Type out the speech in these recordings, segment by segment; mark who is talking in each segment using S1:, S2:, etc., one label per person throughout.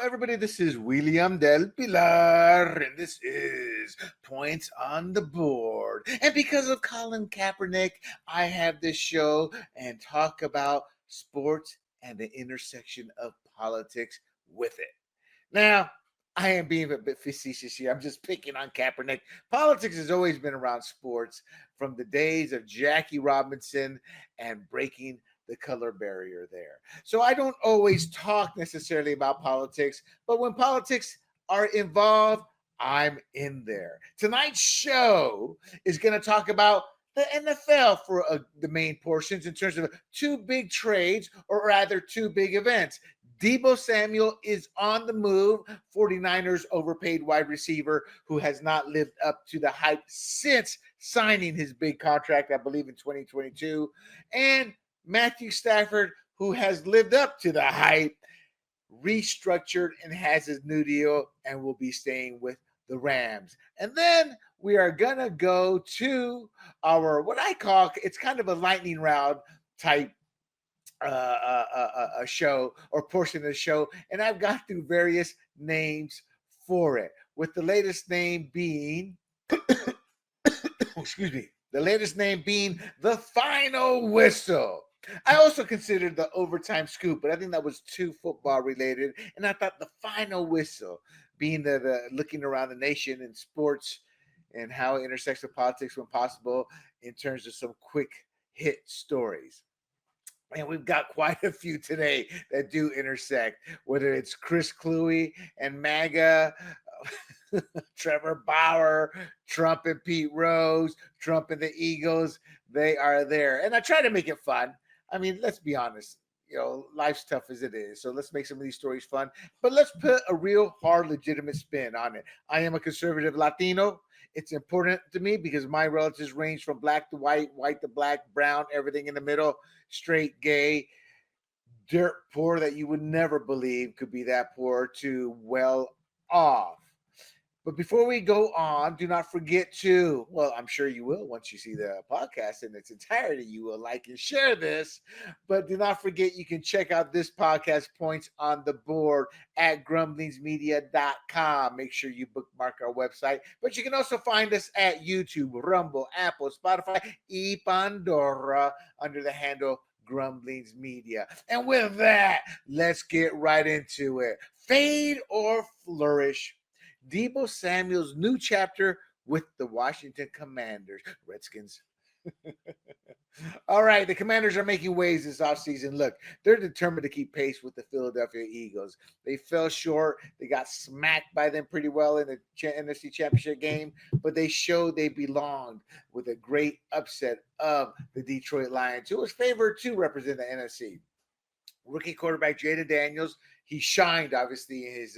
S1: everybody. This is William del Pilar, and this is Points on the Board. And because of Colin Kaepernick, I have this show and talk about sports and the intersection of politics with it. Now, I am being a bit facetious here. I'm just picking on Kaepernick. Politics has always been around sports from the days of Jackie Robinson and breaking the color barrier there. So I don't always talk necessarily about politics, but when politics are involved, I'm in there. Tonight's show is going to talk about the NFL for the main portions in terms of two big trades, or rather two big events. Deebo Samuel is on the move. 49ers overpaid wide receiver who has not lived up to the hype since signing his big contract, I believe, in 2022. And Matthew Stafford, who has lived up to the hype, restructured and has his new deal and will be staying with the Rams. And then we are going to go to our, what I call, it's kind of a lightning round type a show or portion of the show, and I've gone through various names for it, with the latest name being excuse me, the latest name being the final whistle. I also considered the overtime scoop, but I think that was too football related, and I thought the final whistle, being the looking around the nation in sports and how it intersects with politics when possible in terms of some quick hit stories. And we've got quite a few today that do intersect, whether it's Chris Kluwe and MAGA, Trevor, Bauer, Trump and Pete Rose, Trump and the Eagles. They are there. And I try to make it fun. I mean, let's be honest. You know, life's tough as it is. So let's make some of these stories fun. But let's put a real hard, legitimate spin on it. I am a conservative Latino. It's important to me because my relatives range from black to white, white to black, brown, everything in the middle, straight, gay, dirt poor that you would never believe could be that poor, to well off. But before we go on, do not forget to, well, I'm sure you will once you see the podcast in its entirety, you will like and share this. But do not forget, you can check out this podcast, Points on the Board, at grumblingsmedia.com. Make sure you bookmark our website. But you can also find us at YouTube, Rumble, Apple, Spotify, y Pandora under the handle Grumblings Media. And with that, let's get right into it. Fade or flourish. Deebo Samuel's new chapter with the Washington Commanders. Redskins. All right, the Commanders are making waves this offseason. Look, they're determined to keep pace with the Philadelphia Eagles. They fell short. They got smacked by them pretty well in the NFC Championship game, but they showed they belonged with a great upset of the Detroit Lions, who was favored to represent the NFC. Rookie quarterback Jaden Daniels, he shined, obviously, in his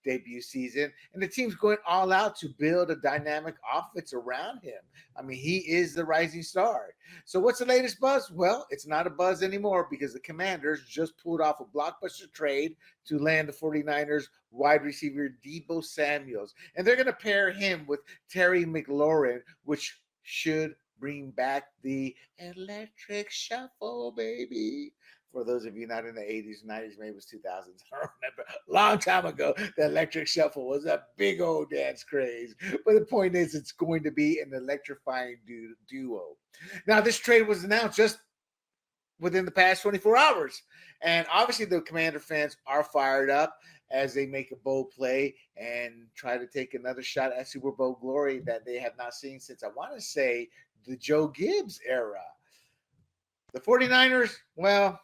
S1: debut season. And the team's going all out to build a dynamic offense around him. I mean, he is the rising star. So what's the latest buzz? Well, it's not a buzz anymore because the Commanders just pulled off a blockbuster trade to land the 49ers wide receiver Deebo Samuels. And they're going to pair him with Terry McLaurin, which should bring back the electric shuffle, baby. For those of you not in the 80s, 90s, maybe it was 2000s. I don't remember. A long time ago, the electric shuffle was a big old dance craze. But the point is, it's going to be an electrifying duo. Now, this trade was announced just within the past 24 hours. And obviously, the Commander fans are fired up as they make a bold play and try to take another shot at Super Bowl glory that they have not seen since, I want to say, the Joe Gibbs era. The 49ers, well,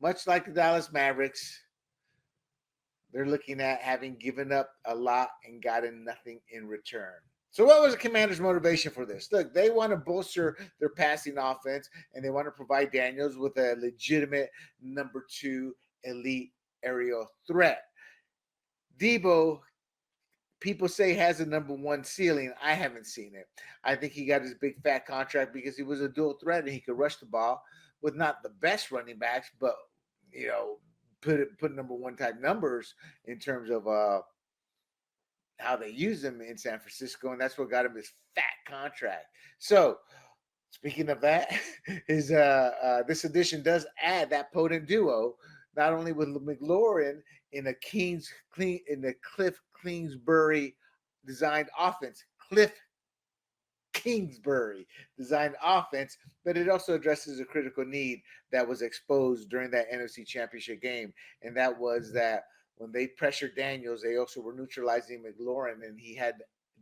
S1: much like the Dallas Mavericks, they're looking at having given up a lot and gotten nothing in return. So what was the Commanders' motivation for this? Look, they want to bolster their passing offense, and they want to provide Daniels with a legitimate number 2 elite aerial threat. Deebo, people say, has a number 1 ceiling. I haven't seen it. I think he got his big fat contract because he was a dual threat and he could rush the ball with not the best running backs, but put number 1 type numbers in terms of how they use him in San Francisco, and that's what got him his fat contract. So, speaking of that, his this edition does add that potent duo not only with McLaurin in a Cliff Kingsbury designed offense, Cliff Kingsbury designed offense, but it also addresses a critical need that was exposed during that NFC Championship game, and that was that when they pressured Daniels, they also were neutralizing McLaurin, and he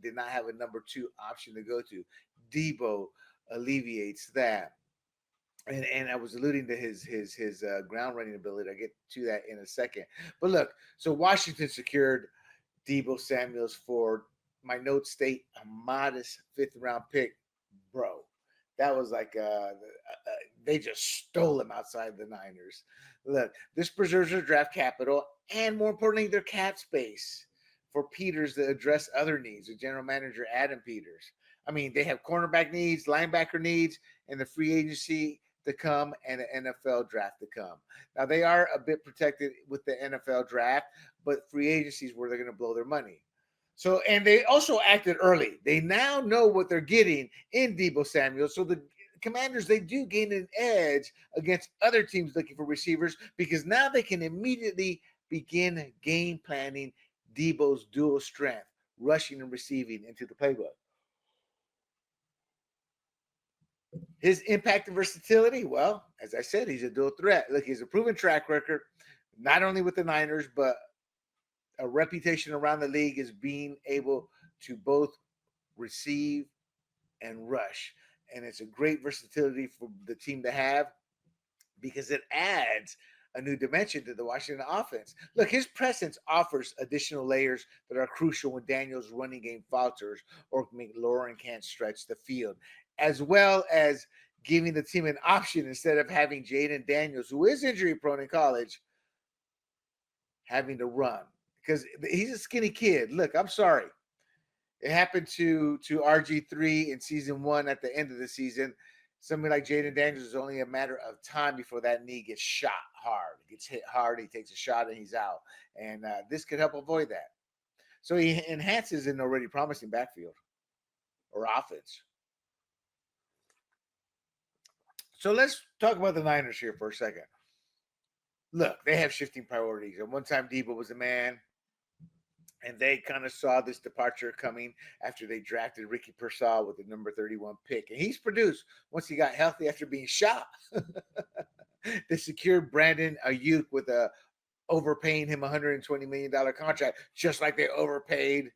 S1: did not have a number 2 option to go to. Deebo alleviates that. And I was alluding to his ground running ability. I get to that in a second. But look, so Washington secured Deebo Samuels for, my notes state, a modest 5th-round pick. Bro, that was like they just stole him outside the Niners. Look, this preserves their draft capital and, more importantly, their cap space for Peters to address other needs, with general manager Adam Peters. I mean, they have cornerback needs, linebacker needs, and the free agency to come and the NFL draft to come. Now, they are a bit protected with the NFL draft, but free agency is where they're going to blow their money. So, and they also acted early. They now know what they're getting in Deebo Samuel. So the Commanders, they do gain an edge against other teams looking for receivers, because now they can immediately begin game planning Deebo's dual strength, rushing and receiving, into the playbook. His impact and versatility, well, as I said, he's a dual threat. Look, he's a proven track record, not only with the Niners, but a reputation around the league as being able to both receive and rush. And it's a great versatility for the team to have, because it adds a new dimension to the Washington offense. Look, his presence offers additional layers that are crucial when Daniels' running game falters or McLaurin can't stretch the field, as well as giving the team an option instead of having Jaden Daniels, who is injury prone in college, having to run, because he's a skinny kid. Look, I'm sorry. It happened to RG3 in season 1 at the end of the season. Somebody like Jaden Daniels is only a matter of time before that knee gets shot hard. It gets hit hard, he takes a shot, and he's out. And this could help avoid that. So he enhances an already promising backfield or offense. So let's talk about the Niners here for a second. Look, they have shifting priorities. At one time, Deebo was the man, and they kind of saw this departure coming after they drafted Ricky Pearsall with the number 31 pick. And he's produced once he got healthy after being shot. They secured Brandon Ayuk with overpaying him $120 million contract, just like they overpaid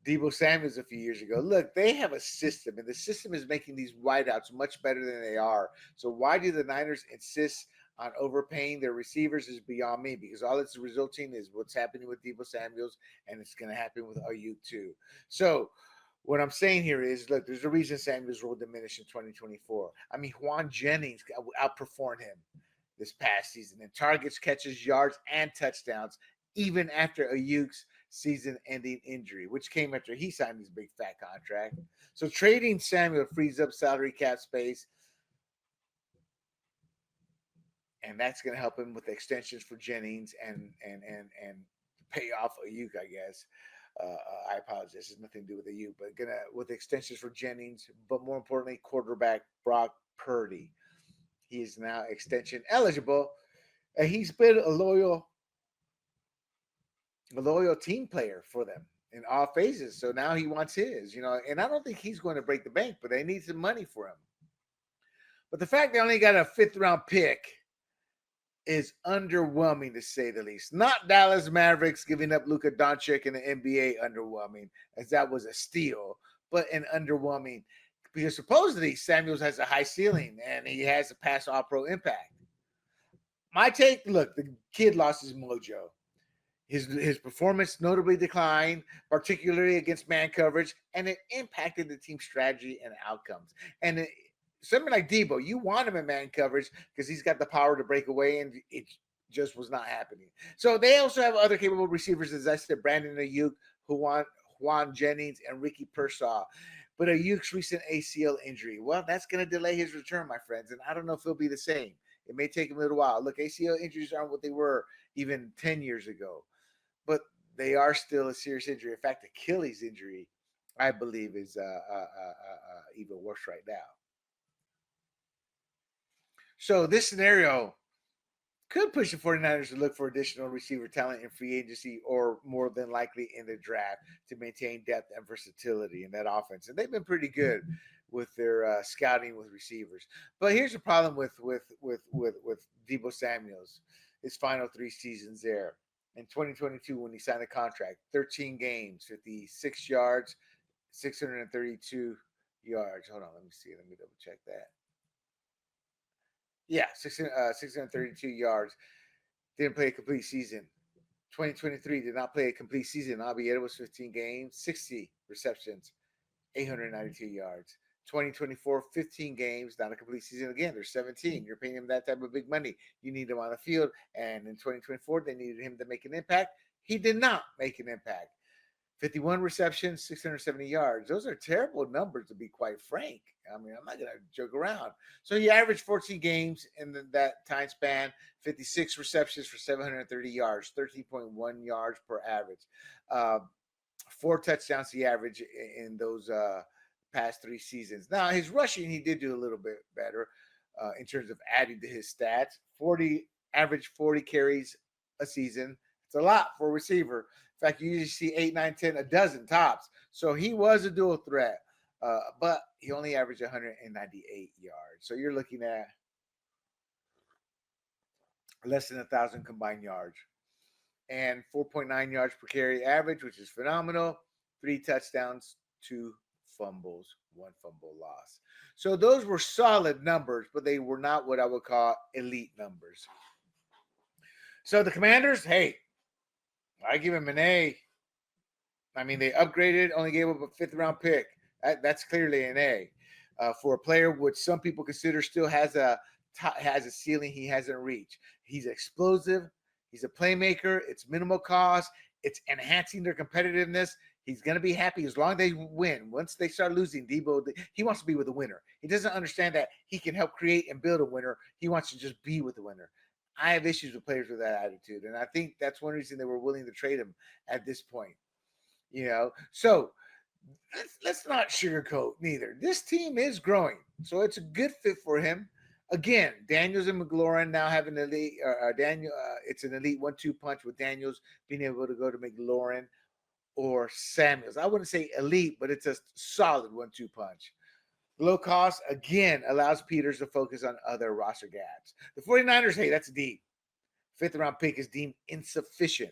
S1: Deebo Samuel a few years ago. Look, they have a system, and the system is making these wideouts much better than they are. So why do the Niners insist on overpaying their receivers is beyond me, because all it's resulting is what's happening with Deebo Samuels, and it's going to happen with Ayuk too. So what I'm saying here is, look, there's a reason Samuel's role diminished in 2024. I mean, Juan Jennings outperformed him this past season in targets, catches, yards, and touchdowns, even after Ayuk's season-ending injury, which came after he signed his big fat contract. So trading Samuel frees up salary cap space, and that's going to help him with extensions for Jennings and pay off Ayuk, I guess. I apologize. It's nothing to do with Ayuk, but with extensions for Jennings, but more importantly, quarterback Brock Purdy. He is now extension eligible, and he's been a loyal team player for them in all phases. So now he wants his, and I don't think he's going to break the bank, but they need some money for him. But the fact they only got a 5th-round pick is underwhelming, to say the least. Not Dallas Mavericks giving up Luka Doncic in the NBA underwhelming, as that was a steal, but an underwhelming, because supposedly Samuels has a high ceiling and he has a pass all-pro impact. My take, look, the kid lost his mojo. His performance notably declined, particularly against man coverage, and it impacted the team's strategy and outcomes. And something like Deebo, you want him in man coverage because he's got the power to break away, and it just was not happening. So they also have other capable receivers, as I said, Brandon Ayuk, Juan Jennings, and Ricky Pearsall. But Ayuk's recent ACL injury, well, that's going to delay his return, my friends, and I don't know if he'll be the same. It may take him a little while. Look, ACL injuries aren't what they were even 10 years ago, but they are still a serious injury. In fact, Achilles injury, I believe, is even worse right now. So this scenario could push the 49ers to look for additional receiver talent in free agency or more than likely in the draft to maintain depth and versatility in that offense. And they've been pretty good with their scouting with receivers. But here's the problem with Deebo Samuel's his final 3 seasons there. In 2022, when he signed the contract, 13 games, 56 yards, 632 yards. Hold on, let me see. Let me double check that. Yeah, 632 yards. Didn't play a complete season. 2023 did not play a complete season, albeit it was 15 games, 60 receptions, 892 yards. 2024, 15 games, not a complete season. Again, they're 17. You're paying him that type of big money. You need him on the field. And in 2024, they needed him to make an impact. He did not make an impact. 51 receptions, 670 yards. Those are terrible numbers, to be quite frank. I mean, I'm not going to joke around. So he averaged 14 games in that time span, 56 receptions for 730 yards, 13.1 yards per average. 4 touchdowns he averaged in those past 3 seasons. Now, his rushing, he did do a little bit better in terms of adding to his stats. Average 40 carries a season. It's a lot for a receiver. In fact, you usually see 8, 9, 10, a dozen tops. So he was a dual threat, but he only averaged 198 yards. So you're looking at less than 1,000 combined yards and 4.9 yards per carry average, which is phenomenal. 3 touchdowns, 2 fumbles, 1 fumble loss. So those were solid numbers, but they were not what I would call elite numbers. So the Commanders, hey, I give him an A. I mean, they upgraded, only gave up a 5th round pick. That's clearly an A for a player which some people consider still has a ceiling he hasn't reached. He's explosive. He's a playmaker. It's minimal cost. It's enhancing their competitiveness. He's going to be happy as long as they win. Once they start losing, Deebo, he wants to be with the winner. He doesn't understand that he can help create and build a winner. He wants to just be with the winner. I have issues with players with that attitude, and I think that's one reason they were willing to trade him at this point. So let's not sugarcoat neither. This team is growing, so it's a good fit for him. Again, Daniels and McLaurin now have an elite. It's an elite 1-2 punch with Daniels being able to go to McLaurin or Samuels. I wouldn't say elite, but it's a solid 1-2 punch. Low cost, again, allows Peters to focus on other roster gaps. The 49ers, hey, that's deep. 5th round pick is deemed insufficient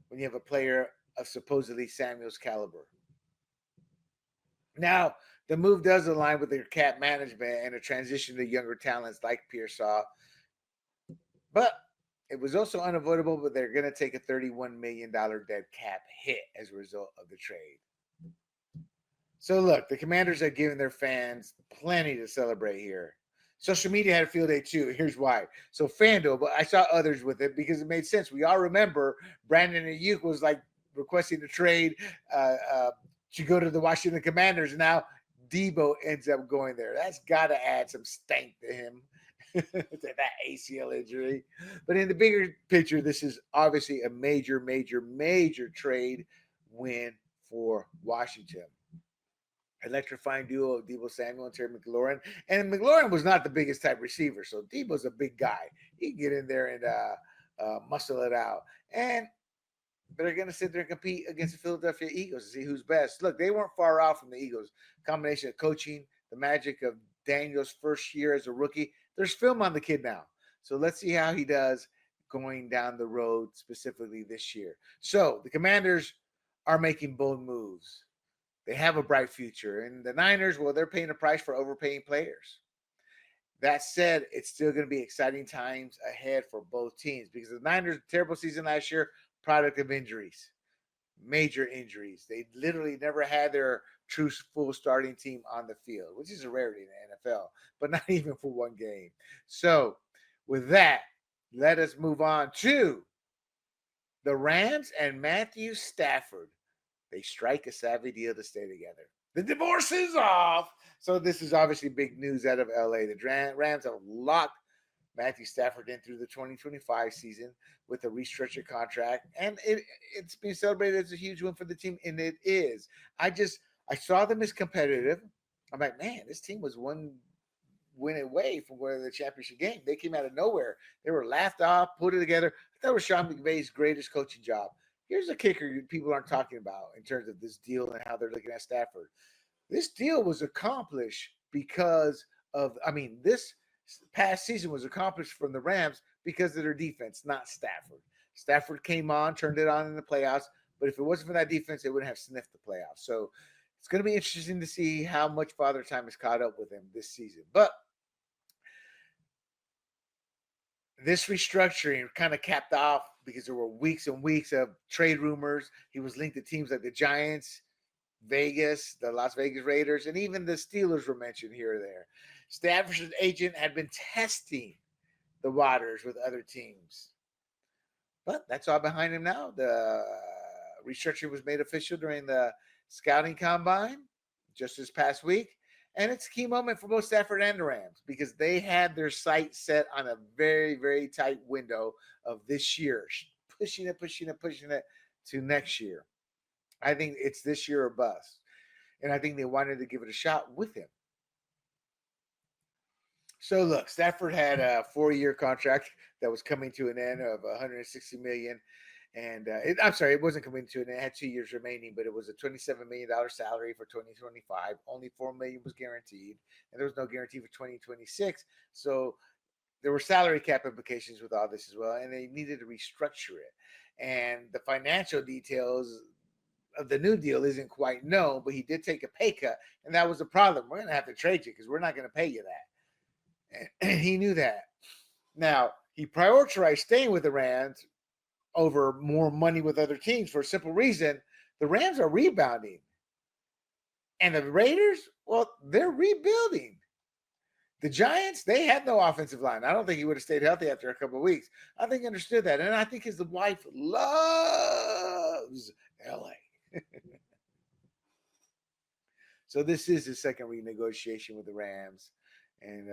S1: when you have a player of supposedly Samuel's caliber. Now, the move does align with their cap management and a transition to younger talents like Pearsall. But it was also unavoidable, but they're going to take a $31 million dead cap hit as a result of the trade. So look, the Commanders are giving their fans plenty to celebrate here. Social media had a field day too. Here's why. So FanDuel, but I saw others with it because it made sense. We all remember Brandon Ayuk was like requesting a trade to go to the Washington Commanders. Now Deebo ends up going there. That's got to add some stank to him. To that ACL injury. But in the bigger picture, this is obviously a major trade win for Washington. Electrifying duo of Deebo Samuel and Terry McLaurin. And McLaurin was not the biggest type receiver, so Deebo's a big guy. He can get in there and muscle it out. And they're going to sit there and compete against the Philadelphia Eagles to see who's best. Look, they weren't far off from the Eagles. Combination of coaching, the magic of Daniel's first year as a rookie. There's film on the kid now. So let's see how he does going down the road, specifically this year. So the Commanders are making bold moves. They have a bright future. And the Niners, well, they're paying a price for overpaying players. That said, it's still going to be exciting times ahead for both teams because the Niners, terrible season last year, product of injuries, major injuries. They literally never had their true full starting team on the field, which is a rarity in the NFL, but not even for one game. So with that, let us move on to the Rams and Matthew Stafford. They strike a savvy deal to stay together. The divorce is off. So this is obviously big news out of LA. The Rams have locked Matthew Stafford in through the 2025 season with a restructured contract. And it's being celebrated as a huge win for the team. And it is. I saw them as competitive. I'm like, man, this team was one went away from winning the championship game. They came out of nowhere. They were laughed off, put it together. That was Sean McVay's greatest coaching job. Here's a kicker people aren't talking about in terms of this deal and how they're looking at Stafford. This deal was accomplished because of, this past season was accomplished from the Rams because of their defense, not Stafford. Stafford came on, turned it on in the playoffs, but if it wasn't for that defense, they wouldn't have sniffed the playoffs. So it's going to be interesting to see how much Father Time has caught up with him this season. But this restructuring kind of capped off because there were weeks and weeks of trade rumors. He was linked to teams like the Giants, Vegas, the Las Vegas Raiders, and even the Steelers were mentioned here or there. Stafford's agent had been testing the waters with other teams. But that's all behind him now. The restructuring was made official during the scouting combine just this past week. And it's a key moment for both Stafford and the Rams because they had their sight set on a very, very tight window of this year, pushing it to next year. I think it's this year or bust. And I think they wanted to give it a shot with him. So look, Stafford had a 4-year contract that was coming to an end of $160 million. And it wasn't coming to an end. It had 2 years remaining, but it was a $27 million salary for 2025. Only $4 million was guaranteed, and there was no guarantee for 2026. So there were salary cap implications with all this as well, and they needed to restructure it. And the financial details of the new deal isn't quite known, but he did take a pay cut, and that was the problem. We're going to have to trade you because we're not going to pay you that. And he knew that. Now, he prioritized staying with the Rams over more money with other teams for a simple reason. The Rams are rebounding. And the Raiders, well, they're rebuilding. The Giants, they had no offensive line. I don't think he would have stayed healthy after a couple of weeks. I think he understood that. And I think his wife loves LA. So this is his second renegotiation with the Rams. And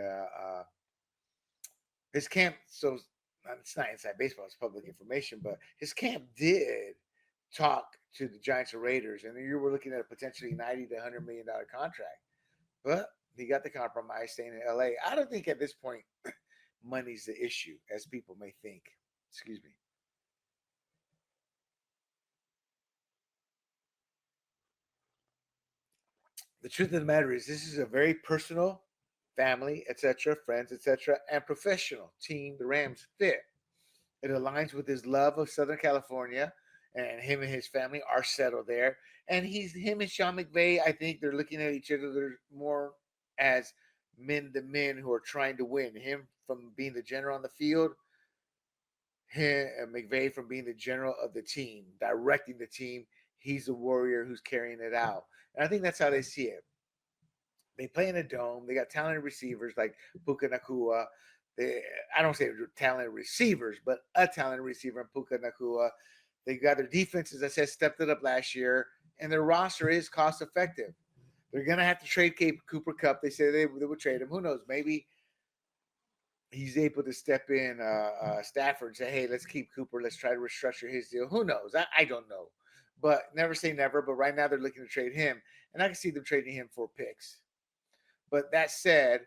S1: his camp, so it's not inside baseball, it's public information, but his camp did talk to the Giants or Raiders, and you were looking at a potentially $90 to $100 million contract. But he got the compromise staying in LA. I don't think at this point money's the issue, as people may think. Excuse me. The truth of the matter is this is a very personal, family, etc., friends, etc., and professional team the Rams fit. It aligns with his love of Southern California, and him and his family are settled there. And him and Sean McVay, I think they're looking at each other more as men to men who are trying to win. Him from being the general on the field, him and McVay from being the general of the team, directing the team. He's the warrior who's carrying it out. And I think that's how they see it. They play in a dome. They got talented receivers like Puka Nacua. I don't say talented receivers, but a talented receiver in Puka Nacua. They got their defense, as I said, stepped it up last year, and their roster is cost effective. They're going to have to trade Cooper Kupp. They say they would trade him. Who knows? Maybe he's able to step in Stafford and say, hey, let's keep Cooper. Let's try to restructure his deal. Who knows? I don't know. But never say never. But right now they're looking to trade him. And I can see them trading him for picks. But that said,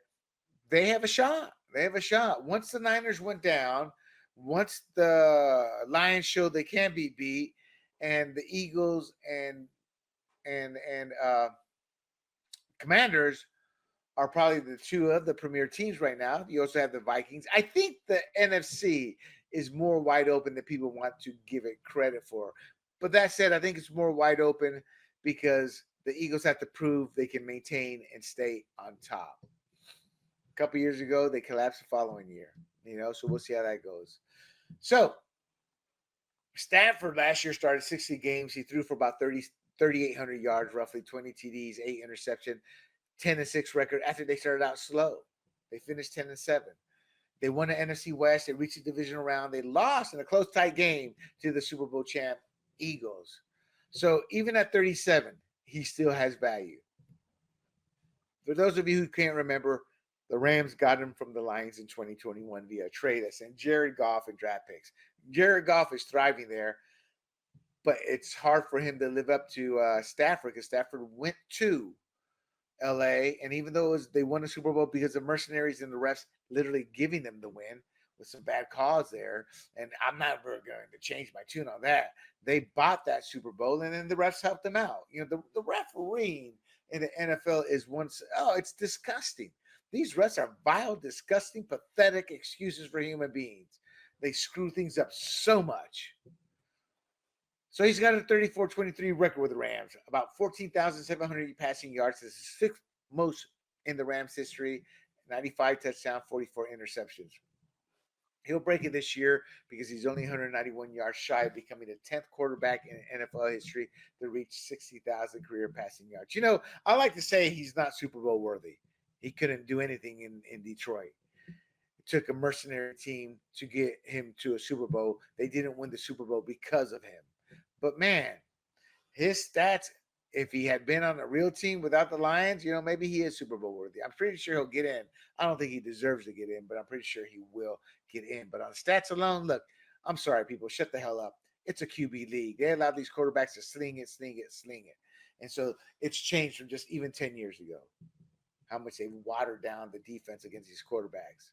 S1: they have a shot. They have a shot. Once the Niners went down, once the Lions showed they can be beat, and the Eagles and Commanders are probably the two of the premier teams right now. You also have the Vikings. I think the NFC is more wide open than people want to give it credit for. But that said, I think it's more wide open because the Eagles have to prove they can maintain and stay on top. A couple years ago, they collapsed the following year. So we'll see how that goes. So Stafford last year started 60 games. He threw for about 3,800 yards, roughly 20 TDs, 8 interceptions, 10-6 record after they started out slow. They finished 10-7. They won the NFC West. They reached the divisional round. They lost in a close, tight game to the Super Bowl champ Eagles. So even at 37, he still has value. For those of you who can't remember, the Rams got him from the Lions in 2021 via a trade that sent Jared Goff and draft picks. Jared Goff is thriving there, but it's hard for him to live up to Stafford because Stafford went to LA. And even though they won the Super Bowl because of mercenaries and the refs literally giving them the win with some bad calls there, and I'm not going to change my tune on that. They bought that Super Bowl, and then the refs helped them out. The refereeing in the NFL is it's disgusting. These refs are vile, disgusting, pathetic excuses for human beings. They screw things up so much. So he's got a 34-23 record with the Rams, about 14,700 passing yards. This is sixth most in the Rams history, 95 touchdowns, 44 interceptions. He'll break it this year because he's only 191 yards shy of becoming the 10th quarterback in NFL history to reach 60,000 career passing yards. I like to say he's not Super Bowl worthy. He couldn't do anything in Detroit. It took a mercenary team to get him to a Super Bowl. They didn't win the Super Bowl because of him. But man, his stats, if he had been on a real team without the Lions, maybe he is Super Bowl worthy. I'm pretty sure he'll get in. I don't think he deserves to get in, but I'm pretty sure he will get in. But on stats alone, look, I'm sorry, people, shut the hell up. It's a QB league. They allow these quarterbacks to sling it. And so it's changed from just even 10 years ago, how much they watered down the defense against these quarterbacks.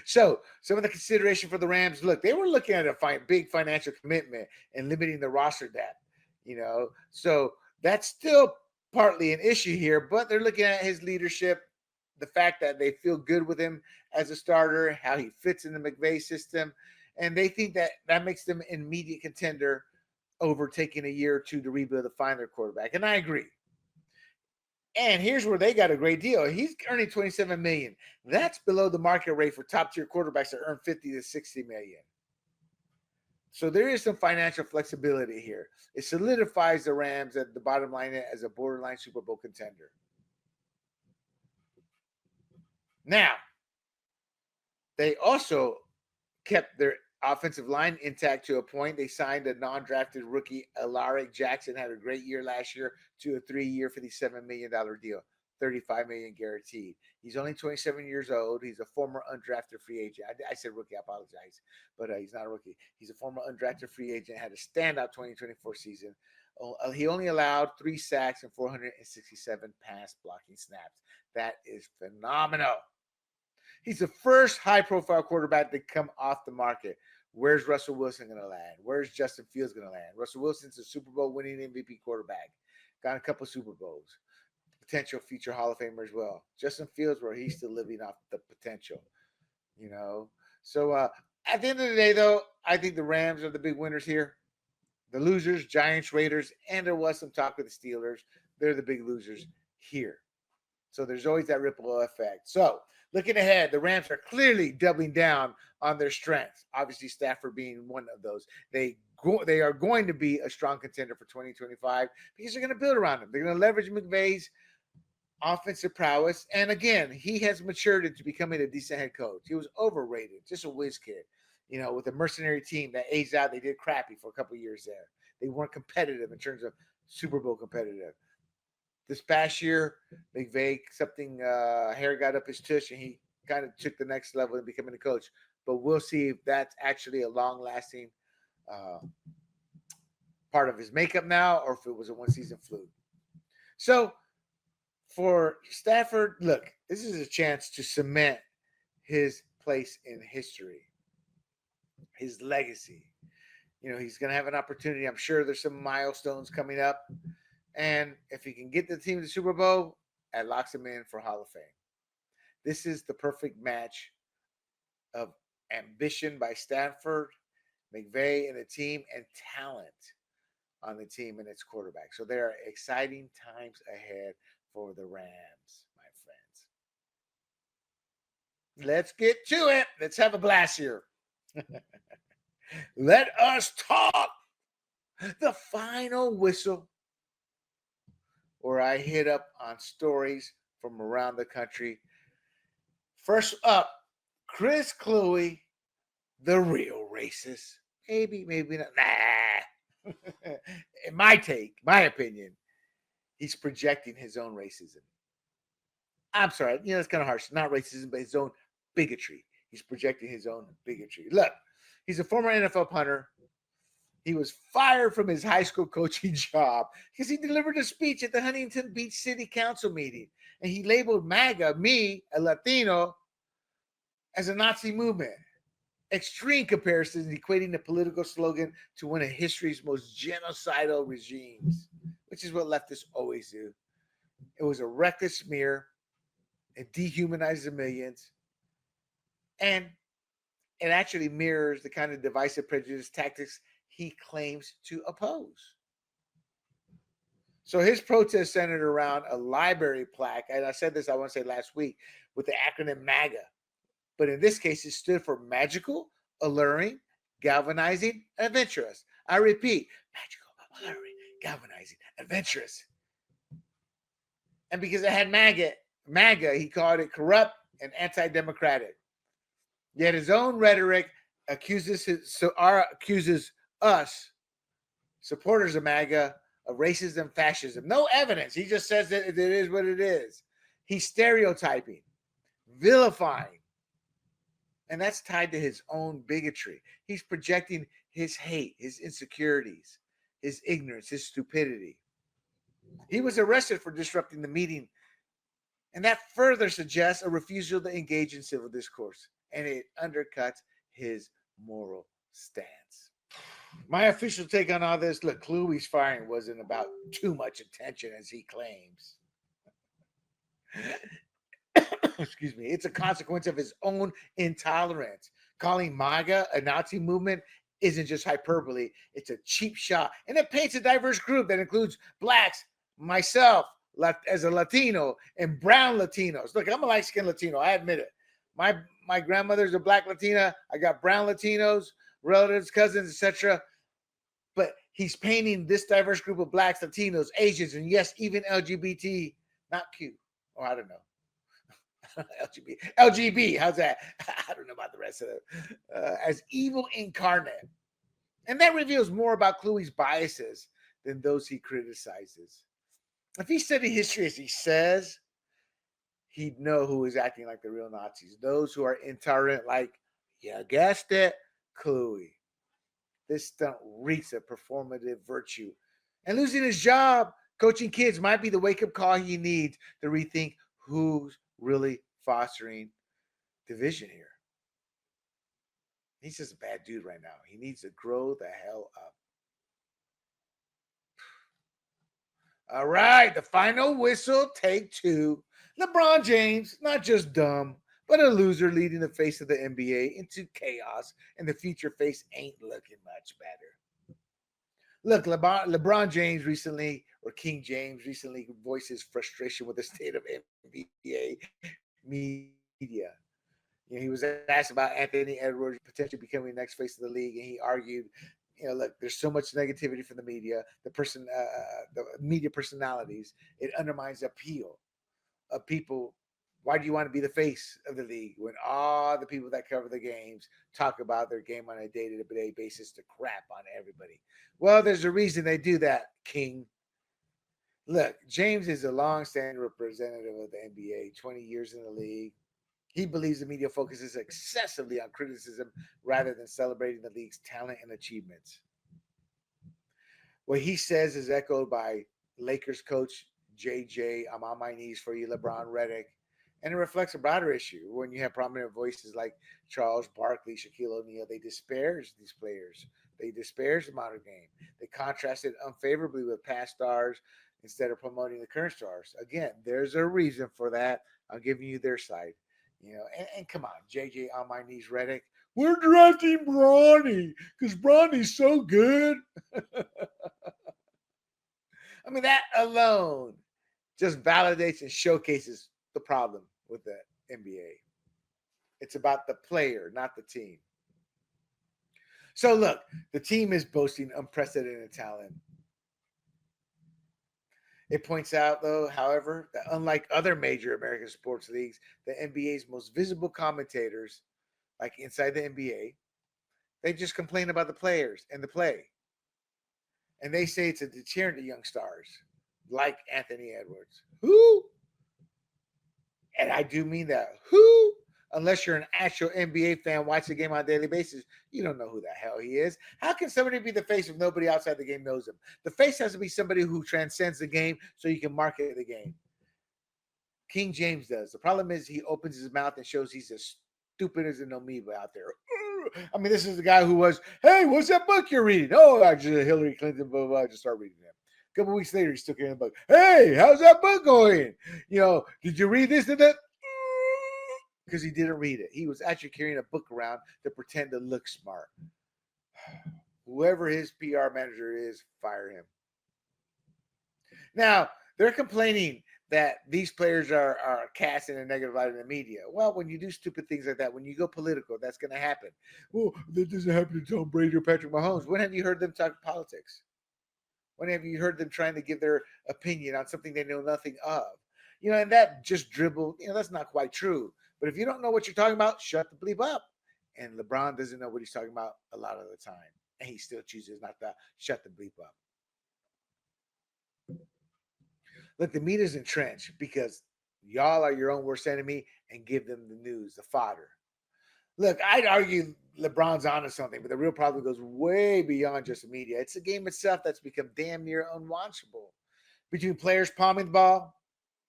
S1: So some of the consideration for the Rams, look, they were looking at a big financial commitment and limiting the roster depth, so that's still partly an issue here, but they're looking at his leadership, the fact that they feel good with him as a starter, how he fits in the McVay system, and they think that makes them an immediate contender over taking a year or two to rebuild to find their quarterback. And I agree. And here's where they got a great deal. He's earning $27 million. That's below the market rate for top-tier quarterbacks that earn $50 to $60 million. So there is some financial flexibility here. It solidifies the Rams at the bottom line as a borderline Super Bowl contender. Now, they also kept their offensive line intact to a point. They signed a non-drafted rookie, Alaric Jackson, had a great year last year to a 3-year, $57 million deal, $35 million guaranteed. He's only 27 years old. He's a former undrafted free agent. I said rookie, I apologize, but he's not a rookie. He's a former undrafted free agent, had a standout 2024 season. He only allowed 3 sacks and 467 pass blocking snaps. That is phenomenal. He's the first high-profile quarterback to come off the market. Where's Russell Wilson going to land? Where's Justin Fields going to land? Russell Wilson's a Super Bowl winning MVP quarterback. Got a couple Super Bowls. Potential future Hall of Famer as well. Justin Fields, where he's still living off the potential. So at the end of the day, though, I think the Rams are the big winners here. The losers, Giants, Raiders, and there was some talk with the Steelers. They're the big losers here. So there's always that ripple effect. So looking ahead, the Rams are clearly doubling down on their strengths. Obviously, Stafford being one of those. They are going to be a strong contender for 2025 because they're going to build around him. They're going to leverage McVay's offensive prowess. And again, he has matured into becoming a decent head coach. He was overrated, just a whiz kid. With a mercenary team that aged out, they did crappy for a couple of years there. They weren't competitive in terms of Super Bowl competitive. This past year, McVay, hair got up his tush, and he kind of took the next level in becoming a coach. But we'll see if that's actually a long-lasting part of his makeup now, or if it was a one-season fluke. So for Stafford, look, this is a chance to cement his place in history, his legacy. He's going to have an opportunity. I'm sure there's some milestones coming up. And if he can get the team to the Super Bowl, that locks him in for Hall of Fame. This is the perfect match of ambition by Stafford, McVay, and the team, and talent on the team and its quarterback. So there are exciting times ahead for the Rams, my friends. Let's get to it. Let's have a blast here. Let us talk the final whistle, where I hit up on stories from around the country. First up, Chris Kluwe, the real racist. Maybe not. Nah. In my opinion, he's projecting his own racism. I'm sorry, it's kind of harsh. Not racism, but his own bigotry. He's projecting his own bigotry. Look, he's a former NFL punter. He was fired from his high school coaching job because he delivered a speech at the Huntington Beach City Council meeting. And he labeled MAGA, me, a Latino, as a Nazi movement. Extreme comparisons equating the political slogan to one of history's most genocidal regimes, which is what leftists always do. It was a reckless smear. It dehumanizes the millions. And it actually mirrors the kind of divisive prejudice tactics he claims to oppose. So his protest centered around a library plaque, and I said this, I want to say last week, with the acronym MAGA. But in this case, it stood for magical, alluring, galvanizing, adventurous. I repeat, magical, alluring, galvanizing, adventurous. And because it had MAGA, he called it corrupt and anti-democratic. Yet his own rhetoric accuses us, supporters of MAGA, of racism, fascism. No evidence. He just says that it is what it is. He's stereotyping, vilifying. And that's tied to his own bigotry. He's projecting his hate, his insecurities, his ignorance, his stupidity. He was arrested for disrupting the meeting. And that further suggests a refusal to engage in civil discourse. And it undercuts his moral stance. My official take on all this, look, Kluwe's firing wasn't about too much attention as he claims. Excuse me. It's a consequence of his own intolerance. Calling MAGA a Nazi movement isn't just hyperbole. It's a cheap shot. And it paints a diverse group that includes blacks, myself, as a Latino, and brown Latinos. Look, I'm a light-skinned Latino. I admit it. My grandmother's a black Latina. I got brown Latinos, relatives, cousins, etc. But he's painting this diverse group of blacks, Latinos, Asians, and yes, even LGBT, not Q. Or I don't know. LGB, how's that? I don't know about the rest of it. As evil incarnate. And that reveals more about Kluwe's biases than those he criticizes. If he studied history as he says, he'd know who is acting like the real Nazis. Those who are intolerant, like, you guessed it, Kluwe. This stunt reeks of performative virtue. And losing his job coaching kids might be the wake-up call he needs to rethink who's really fostering division here. He's just a bad dude right now. He needs to grow the hell up. All right, the final whistle, take two. LeBron James, not just dumb, but a loser leading the face of the NBA into chaos, and the future face ain't looking much better. Look, LeBron James recently, or King James recently, voiced his frustration with the state of NBA media. You know, he was asked about Anthony Edwards potentially becoming the next face of the league, and he argued, look, there's so much negativity from the media, the media personalities. It undermines the appeal of people. Why do you want to be the face of the league when all the people that cover the games talk about their game on a day-to-day basis to crap on everybody? Well, there's a reason they do that, King. Look, James is a long-standing representative of the NBA, 20 years in the league. He believes the media focuses excessively on criticism rather than celebrating the league's talent and achievements. What he says is echoed by Lakers coach JJ, I'm on my knees for you, LeBron Redick. And it reflects a broader issue when you have prominent voices like Charles Barkley, Shaquille O'Neal. They disparage these players. They disparage the modern game. They contrast it unfavorably with past stars instead of promoting the current stars. Again, there's a reason for that. I'm giving you their side. And come on, JJ on my knees, Redick. We're drafting Bronny because Bronny's so good. I mean, that alone just validates and showcases the problem with the NBA. It's about the player, not the team. So look, the team is boasting unprecedented talent. It points out, though, however, that unlike other major American sports leagues, the NBA's most visible commentators, like inside the NBA, they just complain about the players and the play. And they say it's a deterrent to young stars, like Anthony Edwards. Who? And I do mean that. Who? Unless you're an actual NBA fan watching the game on a daily basis, you don't know who the hell he is. How can somebody be the face if nobody outside the game knows him? The face has to be somebody who transcends the game so you can market the game. King James does. The problem is he opens his mouth and shows he's as stupid as an amoeba out there. I mean, this is the guy who was, hey, what's that book you're reading? Oh, I just Hillary Clinton, blah, blah, blah. I just start reading it. A couple weeks later, he's still carrying the book. Hey, how's that book going? Did you read this and that? Because he didn't read it. He was actually carrying a book around to pretend to look smart. Whoever his PR manager is, fire him. Now, they're complaining that these players are cast in a negative light in the media. Well, when you do stupid things like that, when you go political, that's going to happen. Well, that doesn't happen to Tom Brady or Patrick Mahomes. When have you heard them talk politics? When have you heard them trying to give their opinion on something they know nothing of? And that just dribble, that's not quite true. But if you don't know what you're talking about, shut the bleep up. And LeBron doesn't know what he's talking about a lot of the time. And he still chooses not to shut the bleep up. Look, the media's entrenched because y'all are your own worst enemy and give them the news, the fodder. Look, I'd argue LeBron's onto something, but the real problem goes way beyond just the media. It's the game itself that's become damn near unwatchable. Between players palming the ball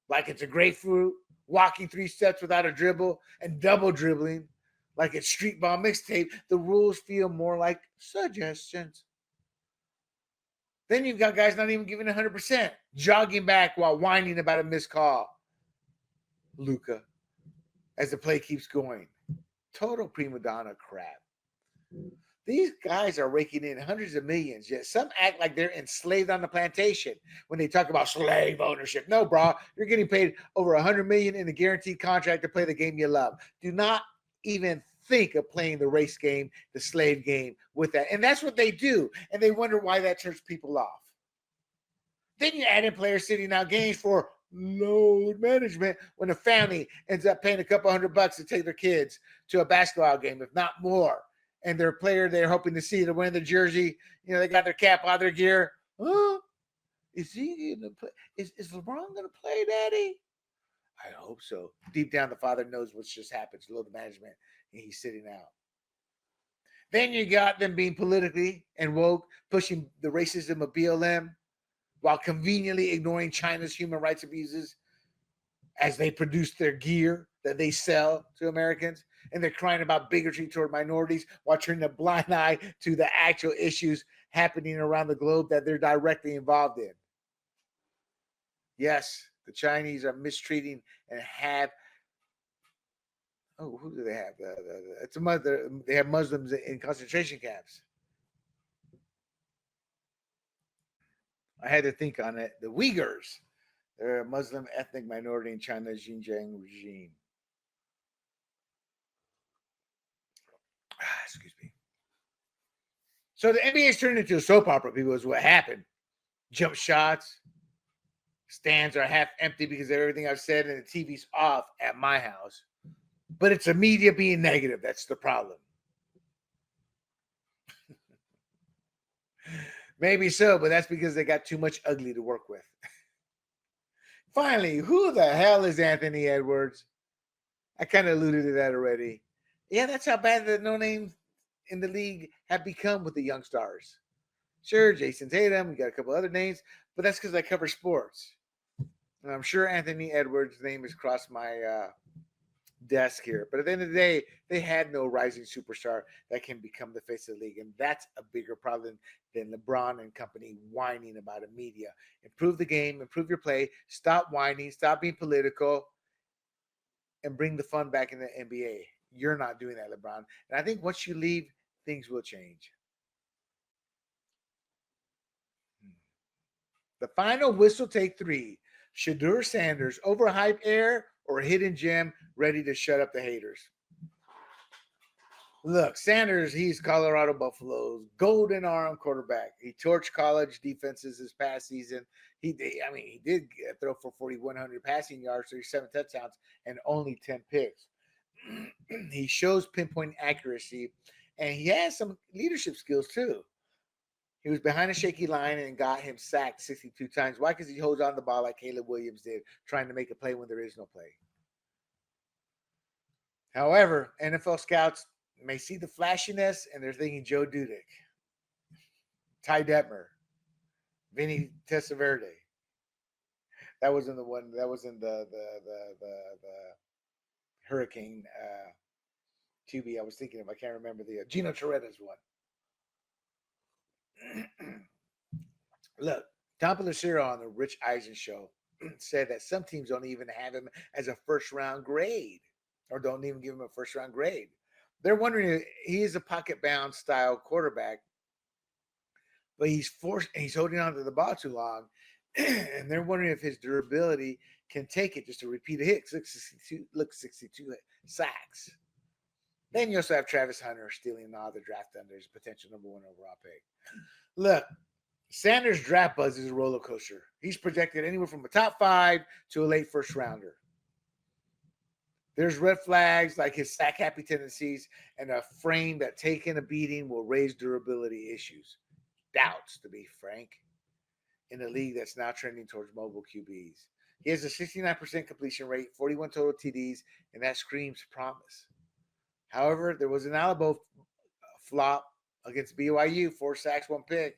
S1: like it's a grapefruit, walking 3 steps without a dribble, and double dribbling like it's street ball mixtape, the rules feel more like suggestions. Then you've got guys not even giving 100%, jogging back while whining about a missed call. Luka, as the play keeps going. Total prima donna crap. These guys are raking in hundreds of millions, yet some act like they're enslaved on the plantation when they talk about slave ownership. No, bro, you're getting paid over $100 million in a guaranteed contract to play the game you love. Do not even think of playing the race game, the slave game with that. And that's what they do. And they wonder why that turns people off. Then you add in players sitting out games for load management when a family ends up paying a couple $100 to take their kids to a basketball game, if not more. And their player they're hoping to see to win the jersey, they got their cap on their gear. Huh? Is he going to play? Is LeBron going to play, Daddy? I hope so. Deep down, the father knows what's just happened to load management, and he's sitting out. Then you got them being politically and woke, pushing the racism of BLM while conveniently ignoring China's human rights abuses as they produce their gear that they sell to Americans. And they're crying about bigotry toward minorities while turning a blind eye to the actual issues happening around the globe that they're directly involved in. Yes, the Chinese are mistreating and have. Oh, who do they have? It's a mother. They have Muslims in concentration camps. I had to think on it. The Uyghurs. They're a Muslim ethnic minority in China's Xinjiang regime. Excuse me. So the NBA is turned into a soap opera, people, is what happened. Jump shots. Stands are half empty because of everything I've said, and the TV's off at my house. But it's the media being negative. That's the problem. Maybe so, but that's because they got too much ugly to work with. Finally, who the hell is Anthony Edwards? I kind of alluded to that already. Yeah, that's how bad the no-names in the league have become with the young stars. Sure, Jason Tatum, we got a couple other names, but that's because I cover sports. And I'm sure Anthony Edwards' name has crossed my desk here. But at the end of the day, they had no rising superstar that can become the face of the league. And that's a bigger problem than LeBron and company whining about a media. Improve the game, improve your play, stop whining, stop being political, and bring the fun back in the NBA. You're not doing that, LeBron. And I think once you leave, things will change. The final whistle, take 3. Shedeur Sanders, overhyped air or hidden gem, ready to shut up the haters. Look, Sanders, he's Colorado Buffalo's golden arm quarterback. He torched college defenses this past season. He did throw for 4,100 passing yards, 37 touchdowns, and only 10 picks. He shows pinpoint accuracy, and he has some leadership skills too. He was behind a shaky line and got him sacked 62 times. Why? Because he holds on the ball like Caleb Williams did, trying to make a play when there is no play. However, NFL scouts may see the flashiness and they're thinking Joe Dudek, Ty Detmer, Vinny Testaverde. That was in the one. That was in the Hurricane QB. I was thinking of. I can't remember the Gino Toretta's one. Look, Tom Pelissero on the Rich Eisen show said that some teams don't even have him as a first round grade, or don't even give him a first round grade. They're wondering if he is a pocket bound style quarterback, but he's holding on to the ball too long, and they're wondering if his durability can take it just to repeat a hit. 62 sacks. Then you also have Travis Hunter stealing all the draft under his potential number 1 overall pick. Look, Sanders' draft buzz is a roller coaster. He's projected anywhere from a top 5 to a late first rounder. There's red flags like his sack happy tendencies and a frame that taking a beating will raise durability issues. Doubts, to be frank, in a league that's now trending towards mobile QBs. He has a 69% completion rate, 41 total TDs, and that screams promise. However, there was an Alabo flop against BYU, 4 sacks, 1 pick,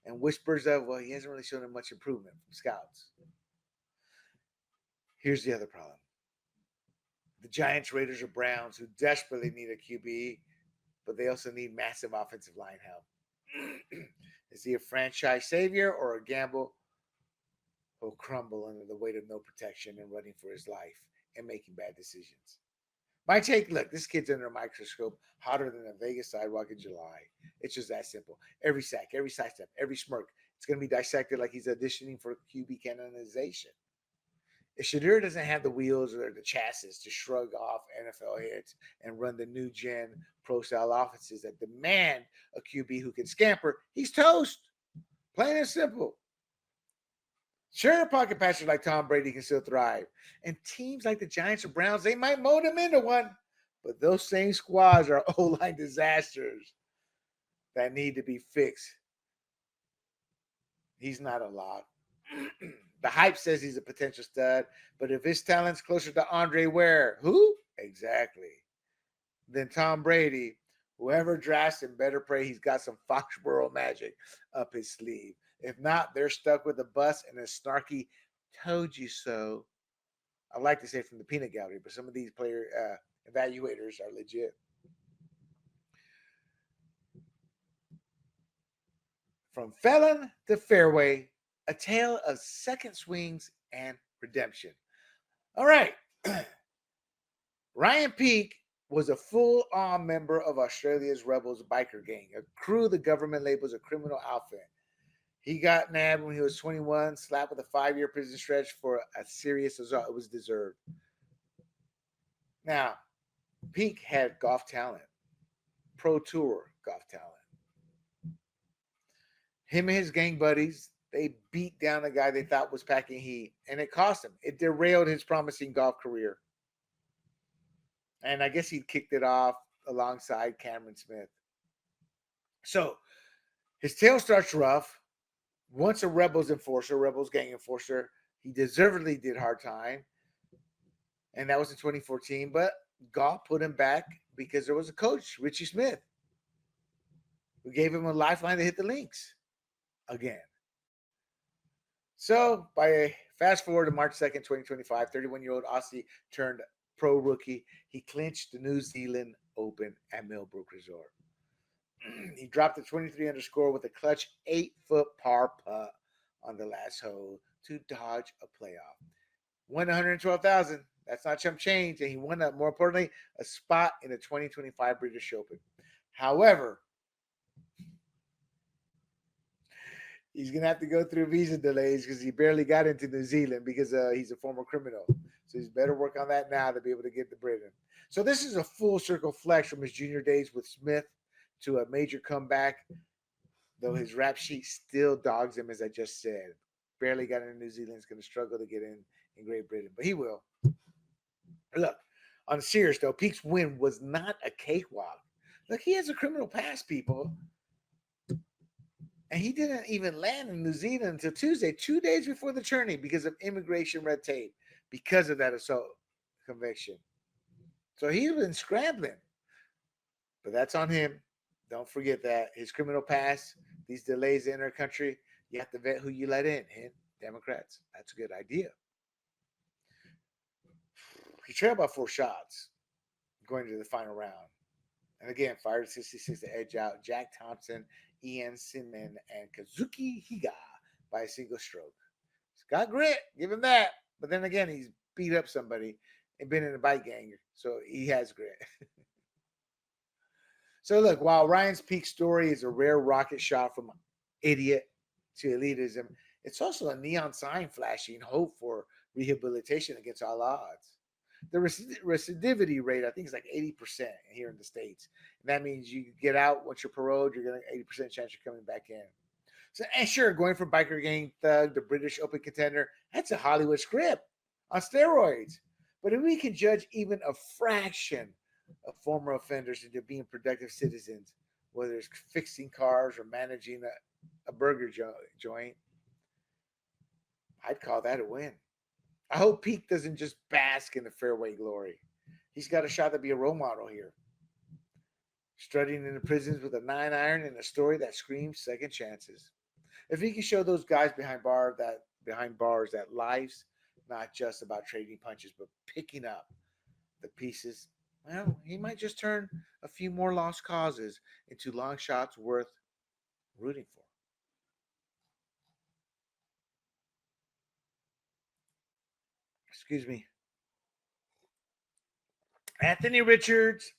S1: and whispers of, well, he hasn't really shown him much improvement from scouts. Here's the other problem. The Giants, Raiders, or Browns, who desperately need a QB, but they also need massive offensive line help. Is he a franchise savior or a gamble who'll crumble under the weight of no protection and running for his life and making bad decisions? My take, look, this kid's under a microscope, hotter than a Vegas sidewalk in July. It's just that simple. Every sack, every sidestep, every smirk, it's going to be dissected like he's auditioning for QB canonization. If Shedeur doesn't have the wheels or the chassis to shrug off NFL hits and run the new gen pro-style offenses that demand a QB who can scamper, he's toast. Plain and simple. Sure, pocket passers like Tom Brady can still thrive. And teams like the Giants or Browns, they might mold him into one. But those same squads are O-line disasters that need to be fixed. He's not a lock. The hype says he's a potential stud, but if his talent's closer to Andre Ware, who? Exactly. Then Tom Brady, whoever drafts him better pray he's got some Foxborough magic up his sleeve. If not, they're stuck with a bus and a snarky told you so. I like to say from the peanut gallery, but some of these player evaluators are legit. From felon to fairway, a tale of second swings and redemption. All right. Ryan Peake was a full-on member of Australia's Rebels biker gang, a crew the government labels a criminal outfit. He got nabbed when he was 21, slapped with a 5-year prison stretch for a serious assault. It was deserved. Now, Peake had golf talent, pro tour golf talent. Him and his gang buddies, they beat down a guy they thought was packing heat, and it cost him. It derailed his promising golf career. And I guess he kicked it off alongside Cameron Smith. So his tale starts rough. Once a Rebels gang enforcer, he deservedly did hard time. And that was in 2014. But golf put him back because there was a coach, Richie Smith, who gave him a lifeline to hit the links again. So by fast forward to March 2nd, 2025, 31-year-old Aussie turned pro rookie. He clinched the New Zealand Open at Millbrook Resort. He dropped the 23 under score with a clutch 8-foot par putt on the last hole to dodge a playoff. Won $112,000. That's not chump change. And he won, more importantly, a spot in the 2025 British Open. However, he's going to have to go through visa delays because he barely got into New Zealand because he's a former criminal. So he's better work on that now to be able to get to Britain. So this is a full circle flex from his junior days with Smith to a major comeback, though his rap sheet still dogs him, as I just said. Barely got into New Zealand. He's going to struggle to get in Great Britain, but he will. Look, on a serious though, Peake's win was not a cakewalk. Look, he has a criminal past, people. And he didn't even land in New Zealand until Tuesday, 2 days before the journey because of immigration red tape, because of that assault conviction. So he's been scrambling. But that's on him. Don't forget that. His criminal past, these delays in our country, you have to vet who you let in. Hint, Democrats. That's a good idea. He trailed by 4 shots going to the final round. And again, fired 66 to edge out Jack Thompson, Ian Simon, and Kazuki Higa by a single stroke. He's got grit. Give him that. But then again, he's beat up somebody and been in a bike gang. So he has grit. So look, while Ryan's peak story is a rare rocket shot from idiot to elitism, it's also a neon sign flashing hope for rehabilitation against all odds. The recidivity rate, I think, is like 80% here in the States. And that means you get out once you're paroled, you're getting 80% chance you're coming back in. So, and sure, going from biker gang thug to British open contender, that's a Hollywood script on steroids. But if we can judge even a fraction of former offenders into being productive citizens, whether it's fixing cars or managing a burger joint, I'd call that a win. I hope Pete doesn't just bask in the fairway glory. He's got a shot to be a role model here. Strutting in the prisons with a 9-iron and a story that screams second chances. If he can show those guys behind bars that life's not just about trading punches, but picking up the pieces, well, he might just turn a few more lost causes into long shots worth rooting for. Excuse me. Anthony Richards,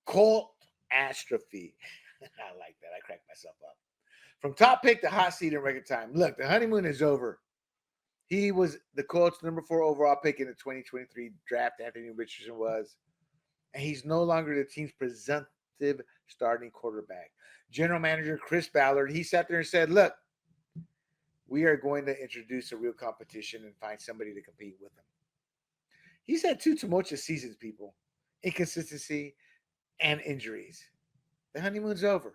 S1: Colt Astrophy. I like that. I cracked myself up. From top pick to hot seat in record time. Look, the honeymoon is over. He was the Colts' number 4 overall pick in the 2023 draft. Anthony Richardson was. And he's no longer the team's presumptive starting quarterback. General manager Chris Ballard, he sat there and said, look, we are going to introduce a real competition and find somebody to compete with him. He's had 2 tumultuous seasons, people. Inconsistency and injuries. The honeymoon's over.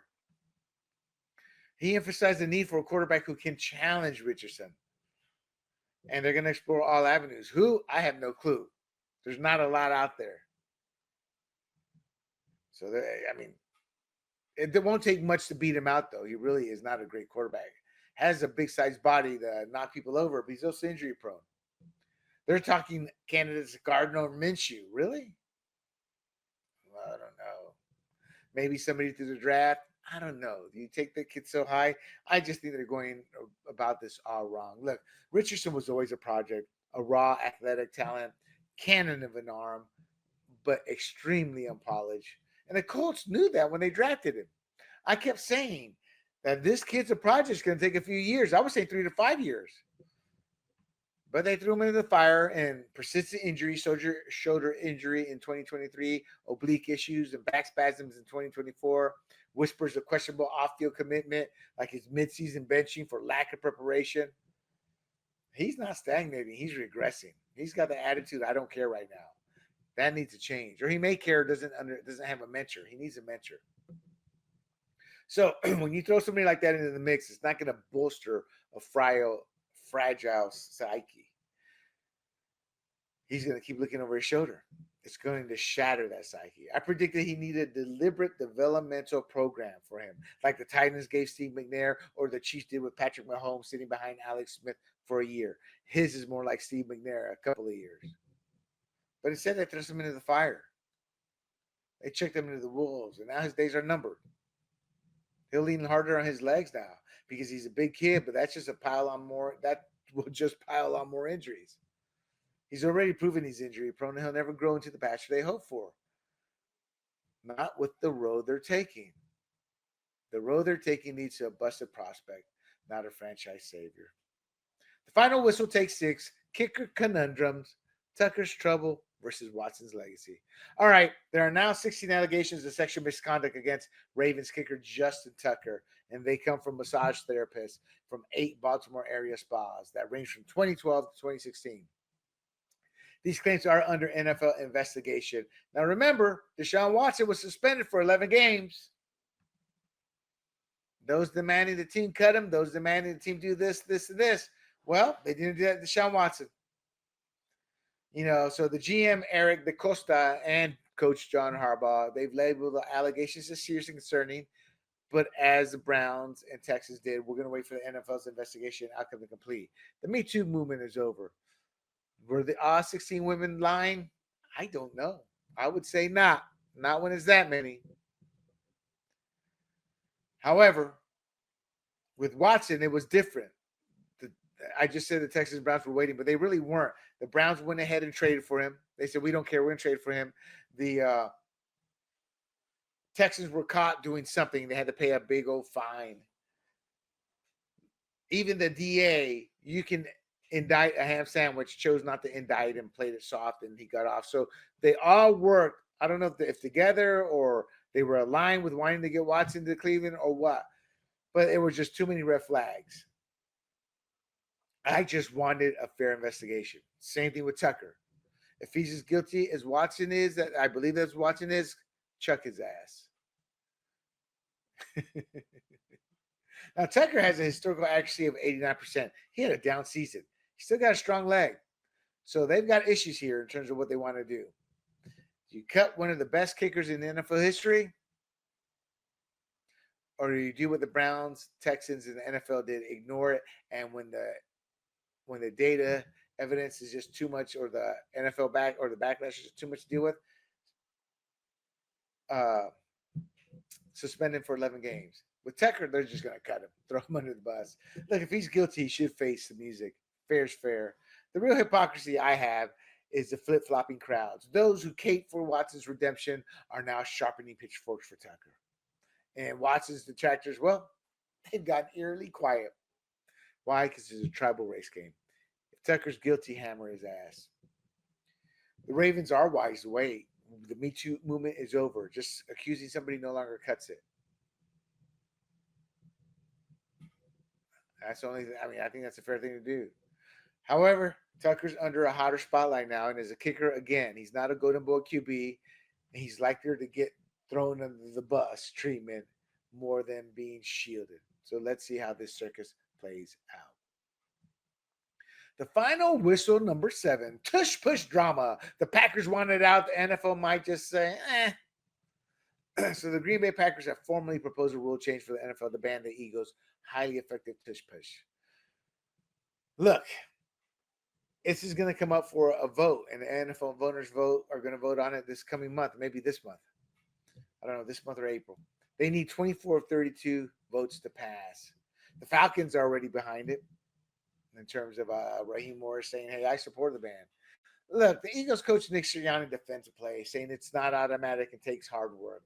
S1: He emphasized the need for a quarterback who can challenge Richardson. And they're going to explore all avenues. Who? I have no clue. There's not a lot out there. So, it won't take much to beat him out, though. He really is not a great quarterback. Has a big-sized body to knock people over, but he's also injury-prone. They're talking candidates Gardner Minshew. Really? Well, I don't know. Maybe somebody through the draft. I don't know. Do you take the kid so high? I just think they're going about this all wrong. Look, Richardson was always a project, a raw athletic talent, cannon of an arm, but extremely unpolished. And the Colts knew that when they drafted him. I kept saying that this kid's a project. It's going to take a few years. I would say 3 to 5 years. But they threw him into the fire, and persistent injury, shoulder injury in 2023, oblique issues and back spasms in 2024, whispers of questionable off-field commitment, like his midseason benching for lack of preparation. He's not stagnating. He's regressing. He's got the attitude, I don't care right now. That needs to change. Or he may care, doesn't have a mentor. He needs a mentor. So when you throw somebody like that into the mix, it's not going to bolster a fragile psyche. He's going to keep looking over his shoulder. It's going to shatter that psyche. I predicted he needed a deliberate developmental program for him, like the Titans gave Steve McNair or the Chiefs did with Patrick Mahomes sitting behind Alex Smith for a year. His is more like Steve McNair, a couple of years. But instead, they thrust him into the fire. They checked him into the wolves, and now his days are numbered. He'll lean harder on his legs now because he's a big kid, but that's just that will just pile on more injuries. He's already proven he's injury prone, and he'll never grow into the pasture they hope for. Not with the road they're taking. The road they're taking leads to a busted prospect, not a franchise savior. The final whistle takes 6. Kicker conundrums. Tucker's trouble versus Watson's legacy. All right, there are now 16 allegations of sexual misconduct against Ravens kicker Justin Tucker, and they come from massage therapists from 8 Baltimore area spas that range from 2012 to 2016. These claims are under NFL investigation. Now remember, Deshaun Watson was suspended for 11 games. Those demanding the team cut him, those demanding the team do this, this, and this. Well, they didn't do that to Deshaun Watson. So the GM, Eric DeCosta, and Coach John Harbaugh. They've labeled the allegations as serious and concerning, but as the Browns and Texas did, we're going to wait for the NFL's investigation outcome to complete. The Me Too movement is over. Were the all 16 women lying? I don't know. I would say not. Not when it's that many. However, with Watson, it was different. I just said the Texas Browns were waiting, but they really weren't. The Browns went ahead and traded for him. They said, we don't care. We're going to trade for him. The Texans were caught doing something. They had to pay a big old fine. Even the DA, you can indict a ham sandwich, chose not to indict him, played it soft, and he got off. So they all worked. I don't know if together or they were aligned with wanting to get Watson to Cleveland or what, but it was just too many red flags. I just wanted a fair investigation. Same thing with Tucker. If he's as guilty as Watson is, that I believe that's Watson is, chuck his ass. Now, Tucker has a historical accuracy of 89%. He had a down season. He still got a strong leg. So they've got issues here in terms of what they want to do. Do you cut one of the best kickers in NFL history? Or do you do what the Browns, Texans, and the NFL did, ignore it, and when the data evidence is just too much, or the NFL back or the backlash is just too much to deal with, suspend him for 11 games. With Tucker, they're just going to cut him, throw him under the bus. Look, if he's guilty, he should face the music. Fair's fair. The real hypocrisy I have is the flip-flopping crowds. Those who cape for Watson's redemption are now sharpening pitchforks for Tucker. And Watson's detractors, well, they've gotten eerily quiet. Why? Because it's a tribal race game. If Tucker's guilty, hammer his ass. The Ravens are wise to wait. The Me Too movement is over. Just accusing somebody no longer cuts it. That's the only thing. I mean, I think that's a fair thing to do. However, Tucker's under a hotter spotlight now and is a kicker again. He's not a Golden Boy QB. And he's likelier to get thrown under the bus treatment more than being shielded. So let's see how this circus plays out. The final whistle, number 7, tush push drama. The Packers wanted out. The NFL might just say, So the Green Bay Packers have formally proposed a rule change for the NFL to ban the Eagles' highly effective tush push. Look, this is going to come up for a vote, and the NFL voters are going to vote on it this coming month, maybe this month. I don't know, this month or April. They need 24 of 32 votes to pass. The Falcons are already behind it in terms of Raheem Morris saying, hey, I support the ban. Look, the Eagles coach Nick Sirianni defends the play, saying it's not automatic and takes hard work.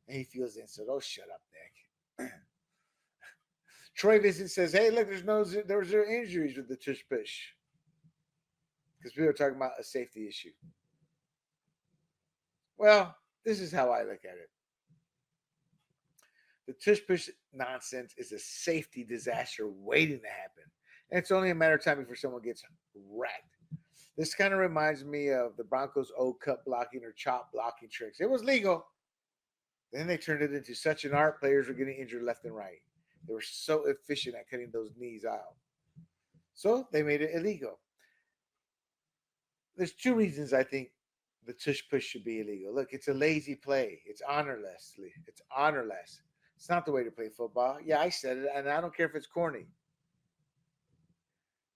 S1: And he feels insult. Oh, shut up, Nick. Troy Vincent says, hey, look, there was no injuries with the tush push. Because we were talking about a safety issue. Well, this is how I look at it. The tush push nonsense is a safety disaster waiting to happen. And it's only a matter of time before someone gets wrecked. This kind of reminds me of the Broncos' old cut blocking or chop blocking tricks. It was legal. Then they turned it into such an art, players were getting injured left and right. They were so efficient at cutting those knees out. So they made it illegal. There's 2 reasons I think the tush push should be illegal. Look, it's a lazy play. It's honorless. It's not the way to play football. Yeah, I said it, and I don't care if it's corny.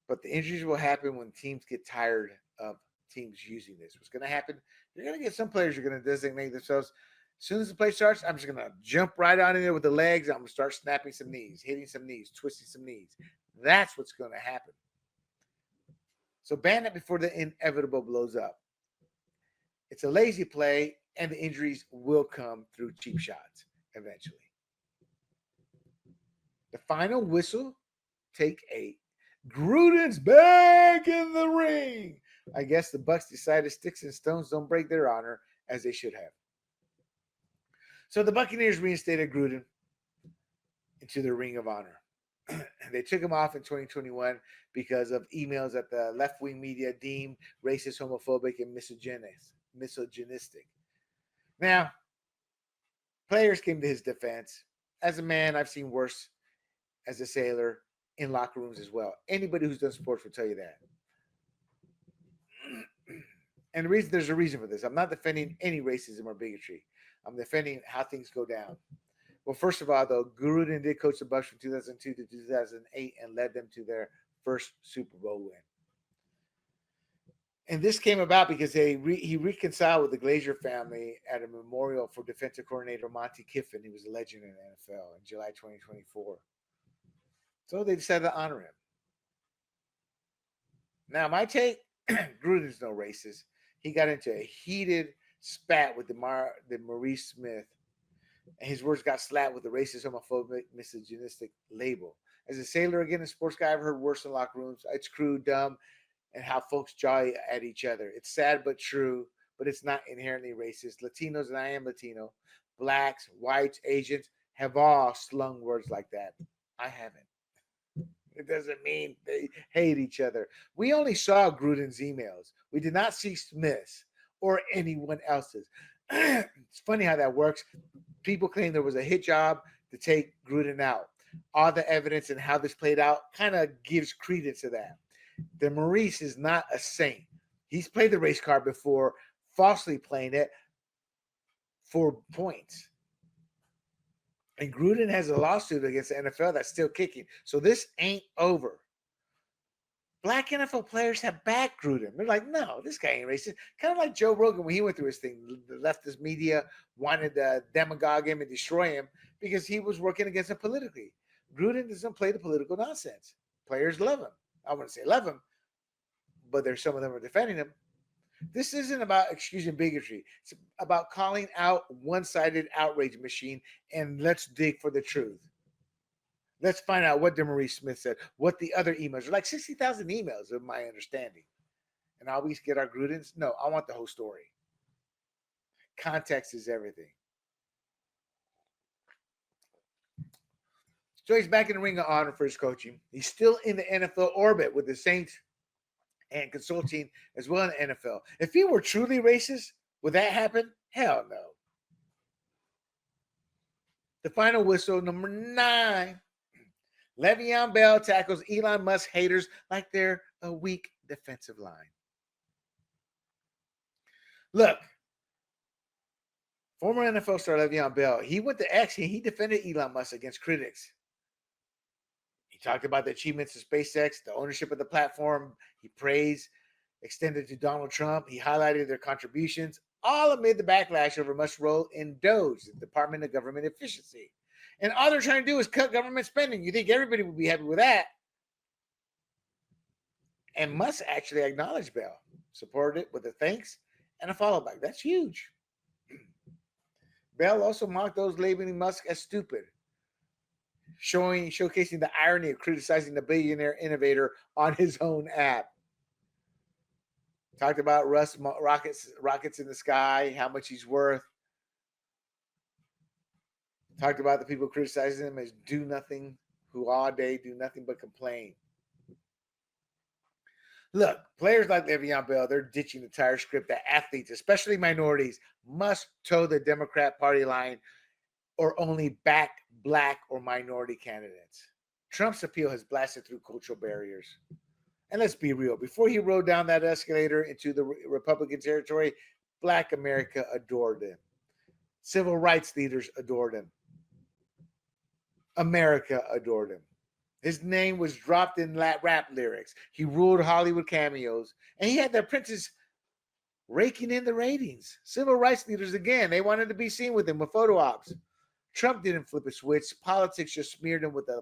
S1: But the injuries will happen when teams get tired of teams using this. What's going to happen? You're going to get some players who are going to designate themselves. As soon as the play starts, I'm just going to jump right on in there with the legs. I'm going to start snapping some knees, hitting some knees, twisting some knees. That's what's going to happen. So ban it before the inevitable blows up. It's a lazy play, and the injuries will come through cheap shots eventually. The final whistle, take 8. Gruden's back in the ring. I guess the Bucs decided sticks and stones don't break their honor, as they should have. So the Buccaneers reinstated Gruden into the Ring of Honor. They took him off in 2021 because of emails that the left-wing media deemed racist, homophobic, and misogynistic. Now, players came to his defense. As a man, I've seen worse as a sailor in locker rooms as well. Anybody who's done sports will tell you that. And there's a reason for this. I'm not defending any racism or bigotry. I'm defending how things go down. Well, first of all, though, Gruden did coach the Bucs from 2002 to 2008 and led them to their first Super Bowl win. And this came about because he reconciled with the Glazer family at a memorial for defensive coordinator Monty Kiffin. He was a legend in the NFL in July 2024. So they decided to honor him. Now, my take, Gruden's no racist. He got into a heated spat with the Maurice Smith, and his words got slapped with a racist, homophobic, misogynistic label. As a sailor, again, a sports guy, I've heard worse in locker rooms. It's crude, dumb, and how folks jaw at each other. It's sad but true, but it's not inherently racist. Latinos, and I am Latino, blacks, whites, Asians, have all slung words like that. I haven't. It doesn't mean they hate each other. We only saw Gruden's emails. We did not see Smith's or anyone else's. It's funny how that works. People claim there was a hit job to take Gruden out. All the evidence and how this played out kind of gives credence to that. The Maurice is not a saint. He's played the race card before, falsely playing it for points. And Gruden has a lawsuit against the NFL that's still kicking. So this ain't over. Black NFL players have backed Gruden. They're like, no, this guy ain't racist. Kind of like Joe Rogan when he went through his thing. The leftist media wanted to demagogue him and destroy him because he was working against them politically. Gruden doesn't play the political nonsense. Players love him. I wouldn't say love him, but there's some of them are defending him. This isn't about excusing bigotry. It's about calling out one-sided outrage machine, and let's dig for the truth. Let's find out what DeMaurice Smith said, what the other emails are. Like 60,000 emails, of my understanding. And always get our Grudens? No, I want the whole story. Context is everything. So he's back in the Ring of Honor for his coaching. He's still in the NFL orbit with the Saints and consulting as well in the NFL. If he were truly racist, would that happen? Hell no. The final whistle, number 9. Le'Veon Bell tackles Elon Musk haters like they're a weak defensive line. Look, former NFL star Le'Veon Bell, he went to X and he defended Elon Musk against critics. He talked about the achievements of SpaceX, the ownership of the platform. He praised, extended to Donald Trump. He highlighted their contributions, all amid the backlash over Musk's role in DOGE, the Department of Government Efficiency. And all they're trying to do is cut government spending. You think everybody would be happy with that? And Musk actually acknowledged Bell, supported it with a thanks and a follow back. That's huge. Bell also mocked those labeling Musk as stupid, showcasing the irony of criticizing the billionaire innovator on his own app. Talked about rockets in the sky, how much he's worth. Talked about the people criticizing him as do nothing, who all day do nothing but complain. Look, players like Le'Veon Bell, they're ditching the entire script that athletes, especially minorities, must toe the Democrat Party line or only back black or minority candidates. Trump's appeal has blasted through cultural barriers. And let's be real, before he rode down that escalator into the Republican territory, Black America adored him. Civil rights leaders adored him. America adored him. His name was dropped in rap lyrics. He ruled Hollywood cameos. And he had the apprentices raking in the ratings. Civil rights leaders, again, they wanted to be seen with him with photo ops. Trump didn't flip a switch. Politics just smeared him with a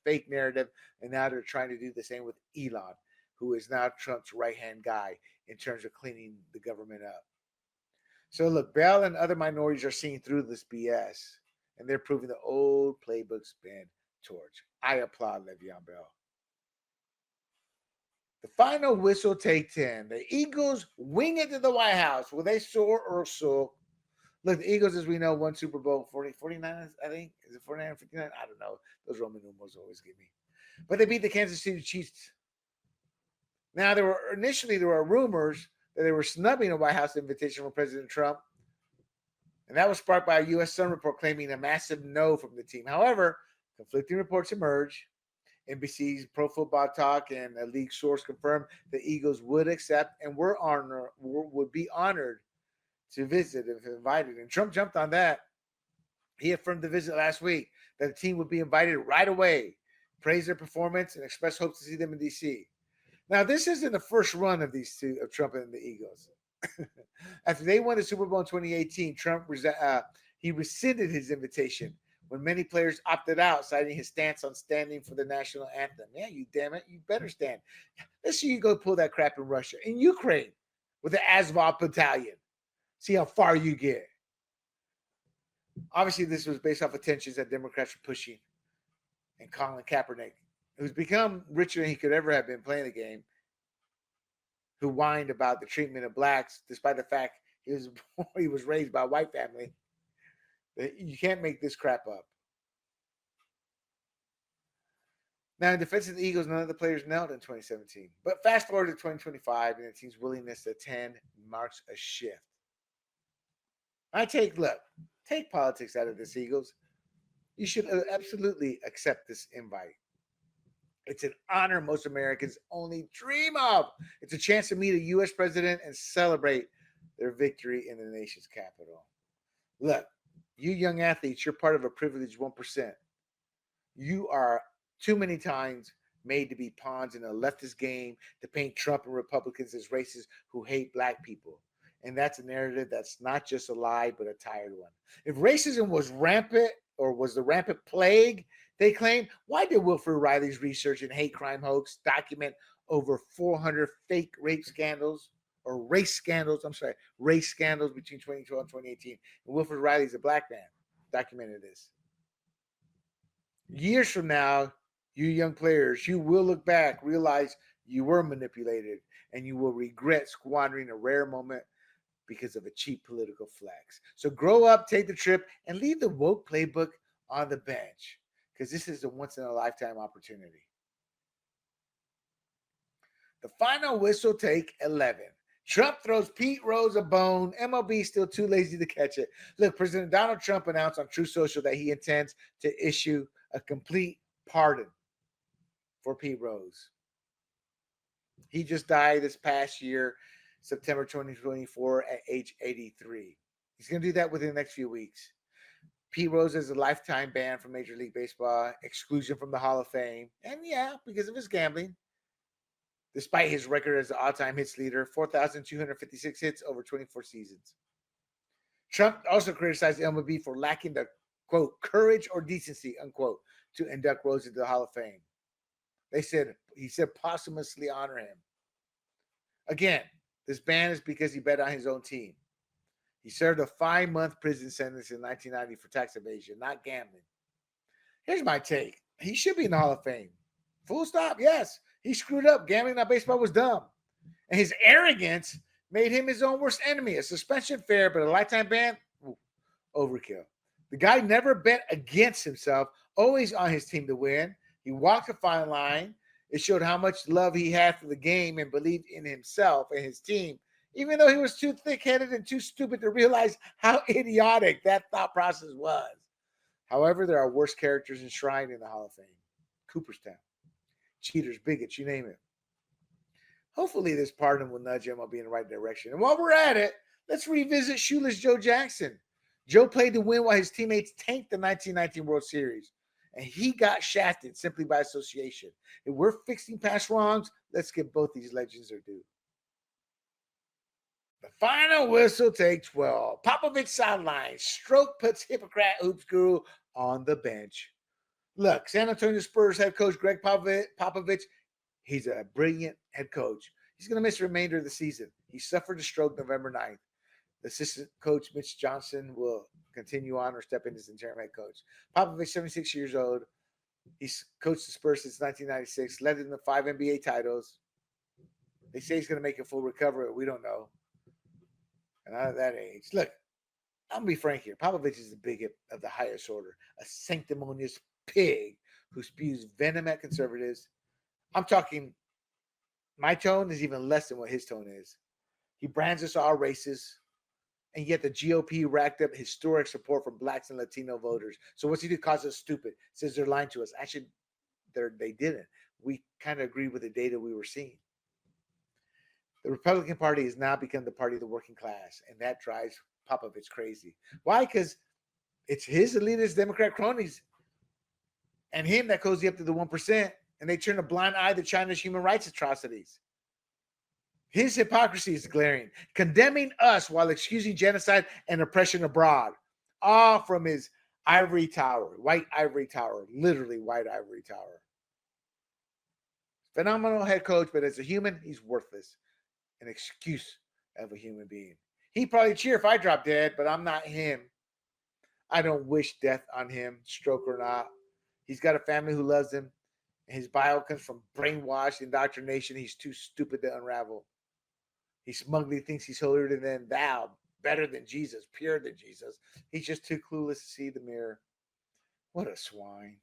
S1: fake narrative. And now they're trying to do the same with Elon, who is now Trump's right-hand guy in terms of cleaning the government up. So look, Bell and other minorities are seeing through this BS. And they're proving the old playbook's been torch. I applaud Le'Veon Bell. The final whistle, take 10. The Eagles wing it to the White House. Will they soar or soak? Look, the Eagles, as we know, won Super Bowl 49, I think. Is it 49 or 59? I don't know. Those Roman numerals always get me. But they beat the Kansas City Chiefs. Now, there were rumors that they were snubbing a White House invitation from President Trump. And that was sparked by a U.S. Sun report claiming a massive no from the team. However, conflicting reports emerged. NBC's Pro Football Talk and a league source confirmed the Eagles would accept and would be honored to visit if invited. And Trump jumped on that. He affirmed the visit last week that the team would be invited right away, praised their performance, and expressed hopes to see them in D.C. Now, this isn't the first run of these two, of Trump and the Eagles. After they won the Super Bowl in 2018, Trump he rescinded his invitation when many players opted out, citing his stance on standing for the national anthem. Yeah, you damn it, you better stand. Let's see you go pull that crap in Russia, in Ukraine, with the Azov battalion. See how far you get. Obviously, this was based off of tensions that Democrats were pushing, and Colin Kaepernick, who's become richer than he could ever have been playing the game, who whined about the treatment of blacks, despite the fact he was raised by a white family. You can't make this crap up. Now, in defense of the Eagles, none of the players knelt in 2017. But fast forward to 2025, and the team's willingness to attend marks a shift. Take politics out of this, Eagles. You should absolutely accept this invite. It's an honor most Americans only dream of. It's a chance to meet a U.S. president and celebrate their victory in the nation's capital. Look, you young athletes, you're part of a privileged 1%. You are too many times made to be pawns in a leftist game to paint Trump and Republicans as racists who hate black people. And that's a narrative that's not just a lie, but a tired one. If racism was rampant or was the rampant plague they claim, why did Wilford Riley's research and hate crime hoax document over 400 fake race scandals between 2012 and 2018? And Wilford Riley's a black man, documented this. Years from now, you young players, you will look back, realize you were manipulated, and you will regret squandering a rare moment because of a cheap political flex. So grow up, take the trip, and leave the woke playbook on the bench, because this is a once-in-a-lifetime opportunity. The final whistle, take 11. Trump throws Pete Rose a bone. MLB still too lazy to catch it. Look, President Donald Trump announced on Truth Social that he intends to issue a complete pardon for Pete Rose. He just died this past year, September 2024, at age 83. He's going to do that within the next few weeks. Pete Rose is a lifetime ban from Major League Baseball, exclusion from the Hall of Fame, and yeah, because of his gambling. Despite his record as the all-time hits leader, 4,256 hits over 24 seasons. Trump also criticized MLB for lacking the, quote, courage or decency, unquote, to induct Rose into the Hall of Fame. He said posthumously honor him. Again, this ban is because he bet on his own team. He served a 5-month prison sentence in 1990 for tax evasion, not gambling. Here's my take. He should be in the Hall of Fame. Full stop, yes. He screwed up. Gambling on baseball was dumb. And his arrogance made him his own worst enemy. A suspension fair, but a lifetime ban? Ooh, overkill. The guy never bet against himself, always on his team to win. He walked a fine line. It showed how much love he had for the game and believed in himself and his team, even though he was too thick-headed and too stupid to realize how idiotic that thought process was. However, there are worse characters enshrined in the Hall of Fame. Cooperstown. Cheaters, bigots, you name it. Hopefully this pardon will nudge MLB in the right direction. And while we're at it, let's revisit shoeless Joe Jackson. Joe played to win while his teammates tanked the 1919 World Series. And he got shafted simply by association. If we're fixing past wrongs, let's give both these legends their due. The final whistle, take 12. Popovich sideline. Stroke puts Hippocrat hoops guru on the bench. Look, San Antonio Spurs head coach Gregg Popovich, he's a brilliant head coach. He's going to miss the remainder of the season. He suffered a stroke November 9th. The assistant coach, Mitch Johnson, will continue on or step in as interim head coach. Popovich, 76 years old. He's coached the Spurs since 1996, led them to 5 NBA titles. They say he's going to make a full recovery, but we don't know. And out of that age, look, I'm going to be frank here. Popovich is a bigot of the highest order, a sanctimonious pig who spews venom at conservatives. I'm talking, my tone is even less than what his tone is. He brands us all racist, and yet the GOP racked up historic support from blacks and Latino voters. So what's he do? Calls us stupid. Says they're lying to us. I should they didn't. We kind of agreed with the data we were seeing. The Republican Party has now become the party of the working class, and that drives Popovich crazy. Why? Because it's his elitist Democrat cronies and him that cozy up to the 1%, and they turn a blind eye to China's human rights atrocities. His hypocrisy is glaring, condemning us while excusing genocide and oppression abroad, all from his ivory tower, white ivory tower, literally white ivory tower. Phenomenal head coach, but as a human, he's worthless. An excuse of a human being. He'd probably cheer if I dropped dead, but I'm not him. I don't wish death on him, stroke or not. He's got a family who loves him. And his bio comes from brainwashed indoctrination he's too stupid to unravel. He smugly thinks he's holier than thou, better than Jesus, purer than Jesus. He's just too clueless to see the mirror. What a swine.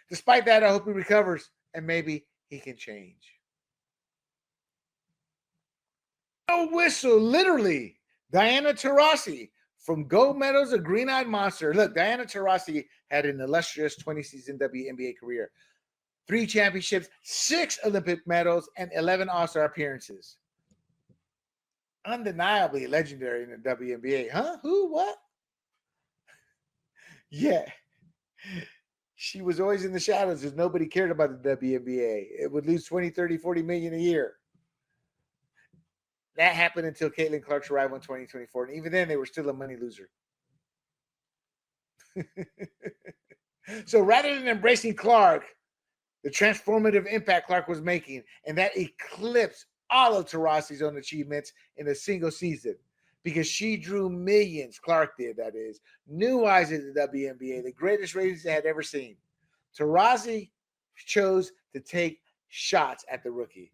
S1: Despite that, I hope he recovers and maybe he can change. No whistle, literally. Diana Taurasi from Gold Medals, a green-eyed monster. Look, Diana Taurasi had an illustrious 20-season WNBA career. 3 championships, 6 Olympic medals, and 11 All-Star appearances. Undeniably legendary in the WNBA. Huh? Who? What? Yeah. She was always in the shadows because nobody cared about the WNBA. It would lose 20, 30, 40 million a year. That happened until Caitlin Clark's arrival in 2024. And even then, they were still a money loser. So rather than embracing Clark, the transformative impact Clark was making, and that eclipsed all of Taurasi's own achievements in a single season, because she drew millions, Clark did, that is, new eyes into the WNBA, the greatest ratings they had ever seen. Taurasi chose to take shots at the rookie.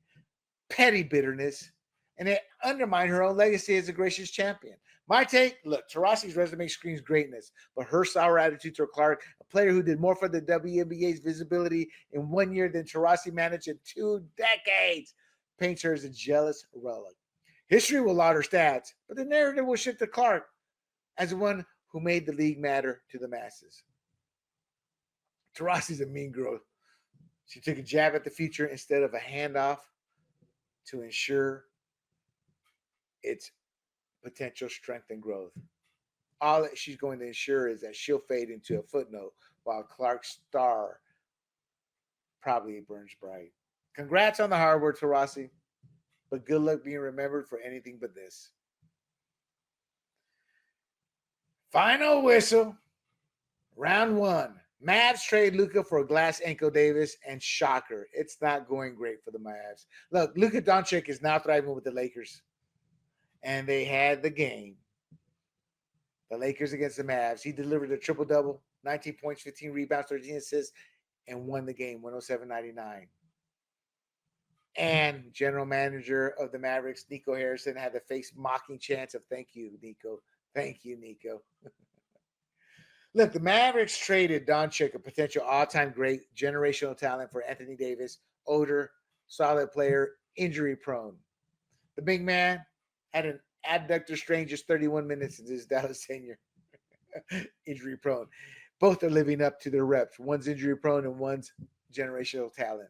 S1: Petty bitterness, and it undermined her own legacy as a gracious champion. My take, look, Taurasi's resume screams greatness, but her sour attitude toward Clark, a player who did more for the WNBA's visibility in 1 year than Taurasi managed in 2 decades, paints her as a jealous relic. History will laud her stats, but the narrative will shift to Clark as the one who made the league matter to the masses. Taurasi's a mean girl. She took a jab at the future instead of a handoff to ensure its potential strength and growth. All that she's going to ensure is that she'll fade into a footnote while Clark's star probably burns bright. Congrats on the hard work, Taurasi, but good luck being remembered for anything but this. Final whistle. Round 1. Mavs trade Luka for a glass ankle Davis, and shocker, it's not going great for the Mavs. Look, Luka Doncic is now thriving with the Lakers. And they had the game. The Lakers against the Mavs. He delivered a triple-double, 19 points, 15 rebounds, 13 assists, and won the game, 107-99. And general manager of the Mavericks, Nico Harrison, had to face mocking chants of thank you, Nico. Thank you, Nico. Look, the Mavericks traded Doncic, a potential all-time great generational talent, for Anthony Davis, older, solid player, injury-prone. The big man had an adductor strain just 31 minutes into his Dallas tenure. Injury prone. Both are living up to their reps. One's injury prone and one's generational talent.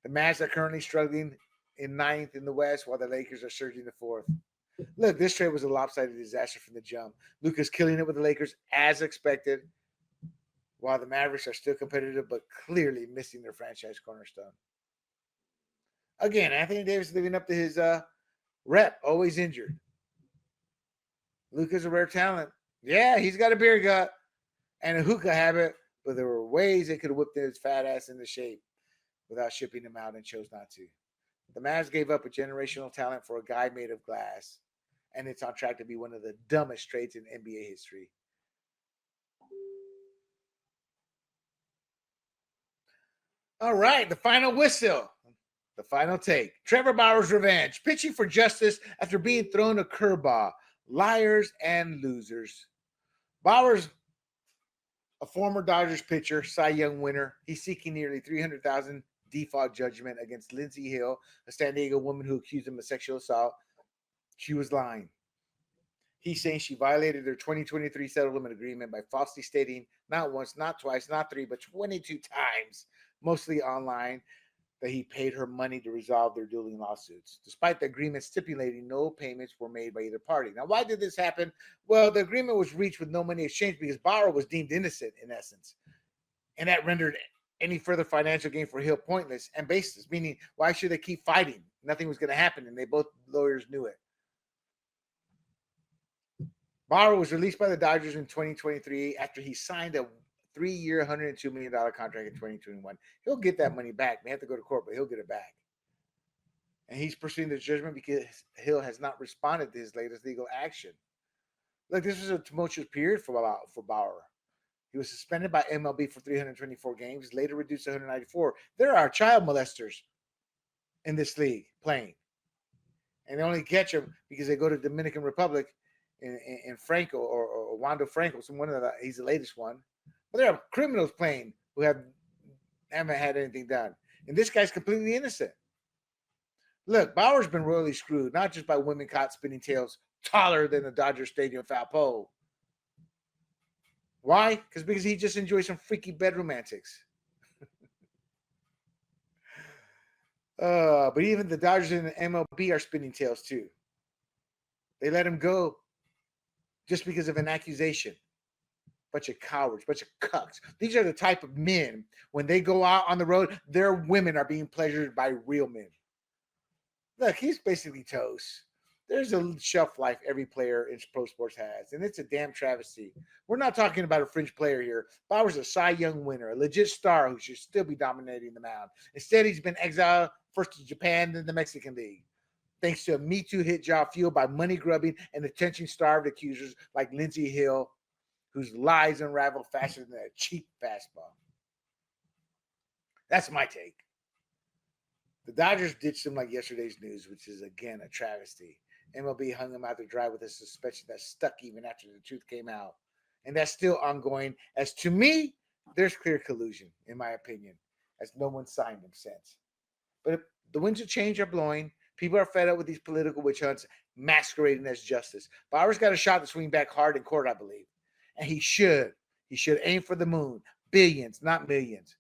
S1: The Mavs are currently struggling in 9th in the West, while the Lakers are surging to 4th. Look, this trade was a lopsided disaster from the jump. Luka's killing it with the Lakers as expected, while the Mavericks are still competitive but clearly missing their franchise cornerstone. Again, Anthony Davis living up to his rep, always injured. Luka's a rare talent. Yeah, he's got a beer gut and a hookah habit, but there were ways they could have whipped his fat ass into shape without shipping him out and chose not to. The Mavs gave up a generational talent for a guy made of glass, and it's on track to be one of the dumbest trades in NBA history. All right, the final whistle. The final take. Trevor Bauer's revenge. Pitching for justice after being thrown a curveball. Liars and losers. Bauer's a former Dodgers pitcher, Cy Young winner. He's seeking nearly $300,000 default judgment against Lindsay Hill, a San Diego woman who accused him of sexual assault. She was lying. He's saying she violated their 2023 settlement agreement by falsely stating not once, not twice, not three, but 22 times, mostly online, that he paid her money to resolve their dueling lawsuits, despite the agreement stipulating no payments were made by either party. Now, why did this happen? Well, the agreement was reached with no money exchanged because Bauer was deemed innocent, in essence, and that rendered any further financial gain for Hill pointless and baseless, meaning why should they keep fighting? Nothing was going to happen, and they both lawyers knew it. Bauer was released by the Dodgers in 2023 after he signed a 3-year, $102 million contract in 2021. He'll get that money back. May have to go to court, but he'll get it back. And he's pursuing the judgment because Hill has not responded to his latest legal action. Look, this was a tumultuous period for Bauer. He was suspended by MLB for 324 games, later reduced to 194. There are child molesters in this league playing. And they only catch them because they go to Dominican Republic in Franco or Wando Franco. He's the latest one. But there are criminals playing who haven't had anything done. And this guy's completely innocent. Look, Bauer's been royally screwed, not just by women caught spinning tails taller than the Dodger Stadium foul pole. Why? Because he just enjoys some freaky bedroom antics. But even the Dodgers and the MLB are spinning tails too. They let him go just because of an accusation. Bunch of cowards, bunch of cucks. These are the type of men, when they go out on the road, their women are being pleasured by real men. Look, he's basically toast. There's a shelf life every player in pro sports has, and it's a damn travesty. We're not talking about a fringe player here. Bauer's a Cy Young winner, a legit star who should still be dominating the mound. Instead, he's been exiled first to Japan, then the Mexican League, thanks to a Me Too hit job fueled by money-grubbing and attention-starved accusers like Lindsey Hill, whose lies unravel faster than a cheap fastball. That's my take. The Dodgers ditched him like yesterday's news, which is, again, a travesty. MLB hung him out to dry with a suspension that stuck even after the truth came out. And that's still ongoing. As to me, there's clear collusion, in my opinion, as no one signed him since. But the winds of change are blowing. People are fed up with these political witch hunts masquerading as justice. Bauer's got a shot to swing back hard in court, I believe. And he should. He should aim for the moon. Billions, not millions.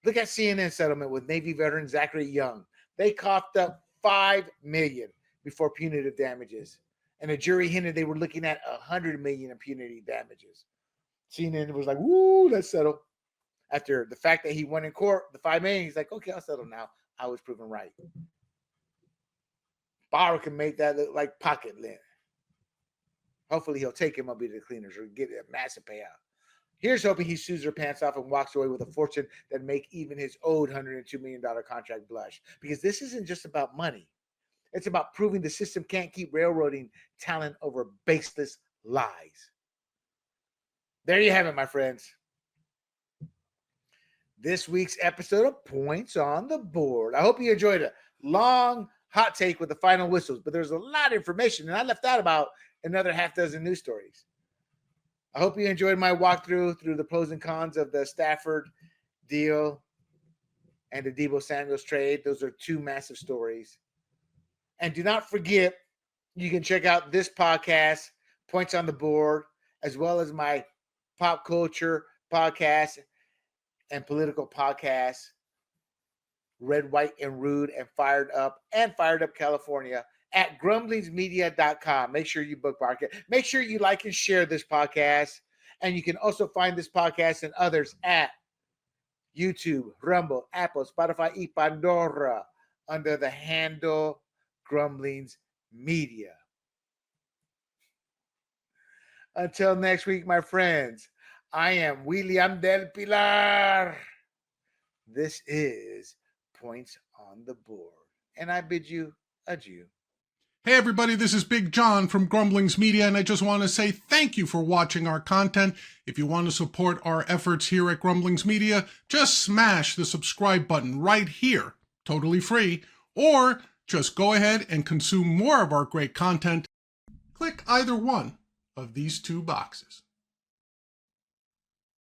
S1: Look at CNN settlement with Navy veteran Zachary Young. They coughed up $5 million before punitive damages. And the jury hinted they were looking at $100 million in punitive damages. CNN was like, woo, let's settle. After the fact that he won in court, the $5 million, he's like, okay, I'll settle now. I was proven right. Bauer can make that look like pocket lint. Hopefully he'll take him up to the cleaners or get a massive payout. Here's hoping he sues her pants off and walks away with a fortune that make even his owed $102 million contract blush. Because this isn't just about money. It's about proving the system can't keep railroading talent over baseless lies. There you have it, my friends. This week's episode of Points on the Board. I hope you enjoyed a long hot take with the final whistles, but there's a lot of information, and I left out about another half dozen news stories. I hope you enjoyed my walkthrough through the pros and cons of the Stafford deal and the Deebo Samuel trade. Those are two massive stories. And do not forget, you can check out this podcast, Points on the Board, as well as my pop culture podcast and political podcast, Red, White, and Rude, and Fired Up California, at grumblingsmedia.com. Make sure you bookmark it. Make sure you like and share this podcast. And you can also find this podcast and others at YouTube, Rumble, Apple, Spotify, y Pandora under the handle Grumblings Media. Until next week, my friends, I am William del Pilar. This is Points on the Board. And I bid you adieu.
S2: Hey everybody, this is Big John from Grumblings Media, and I just want to say thank you for watching our content. If you want to support our efforts here at Grumblings Media, just smash the subscribe button right here, totally free, or just go ahead and consume more of our great content. Click either one of these two boxes.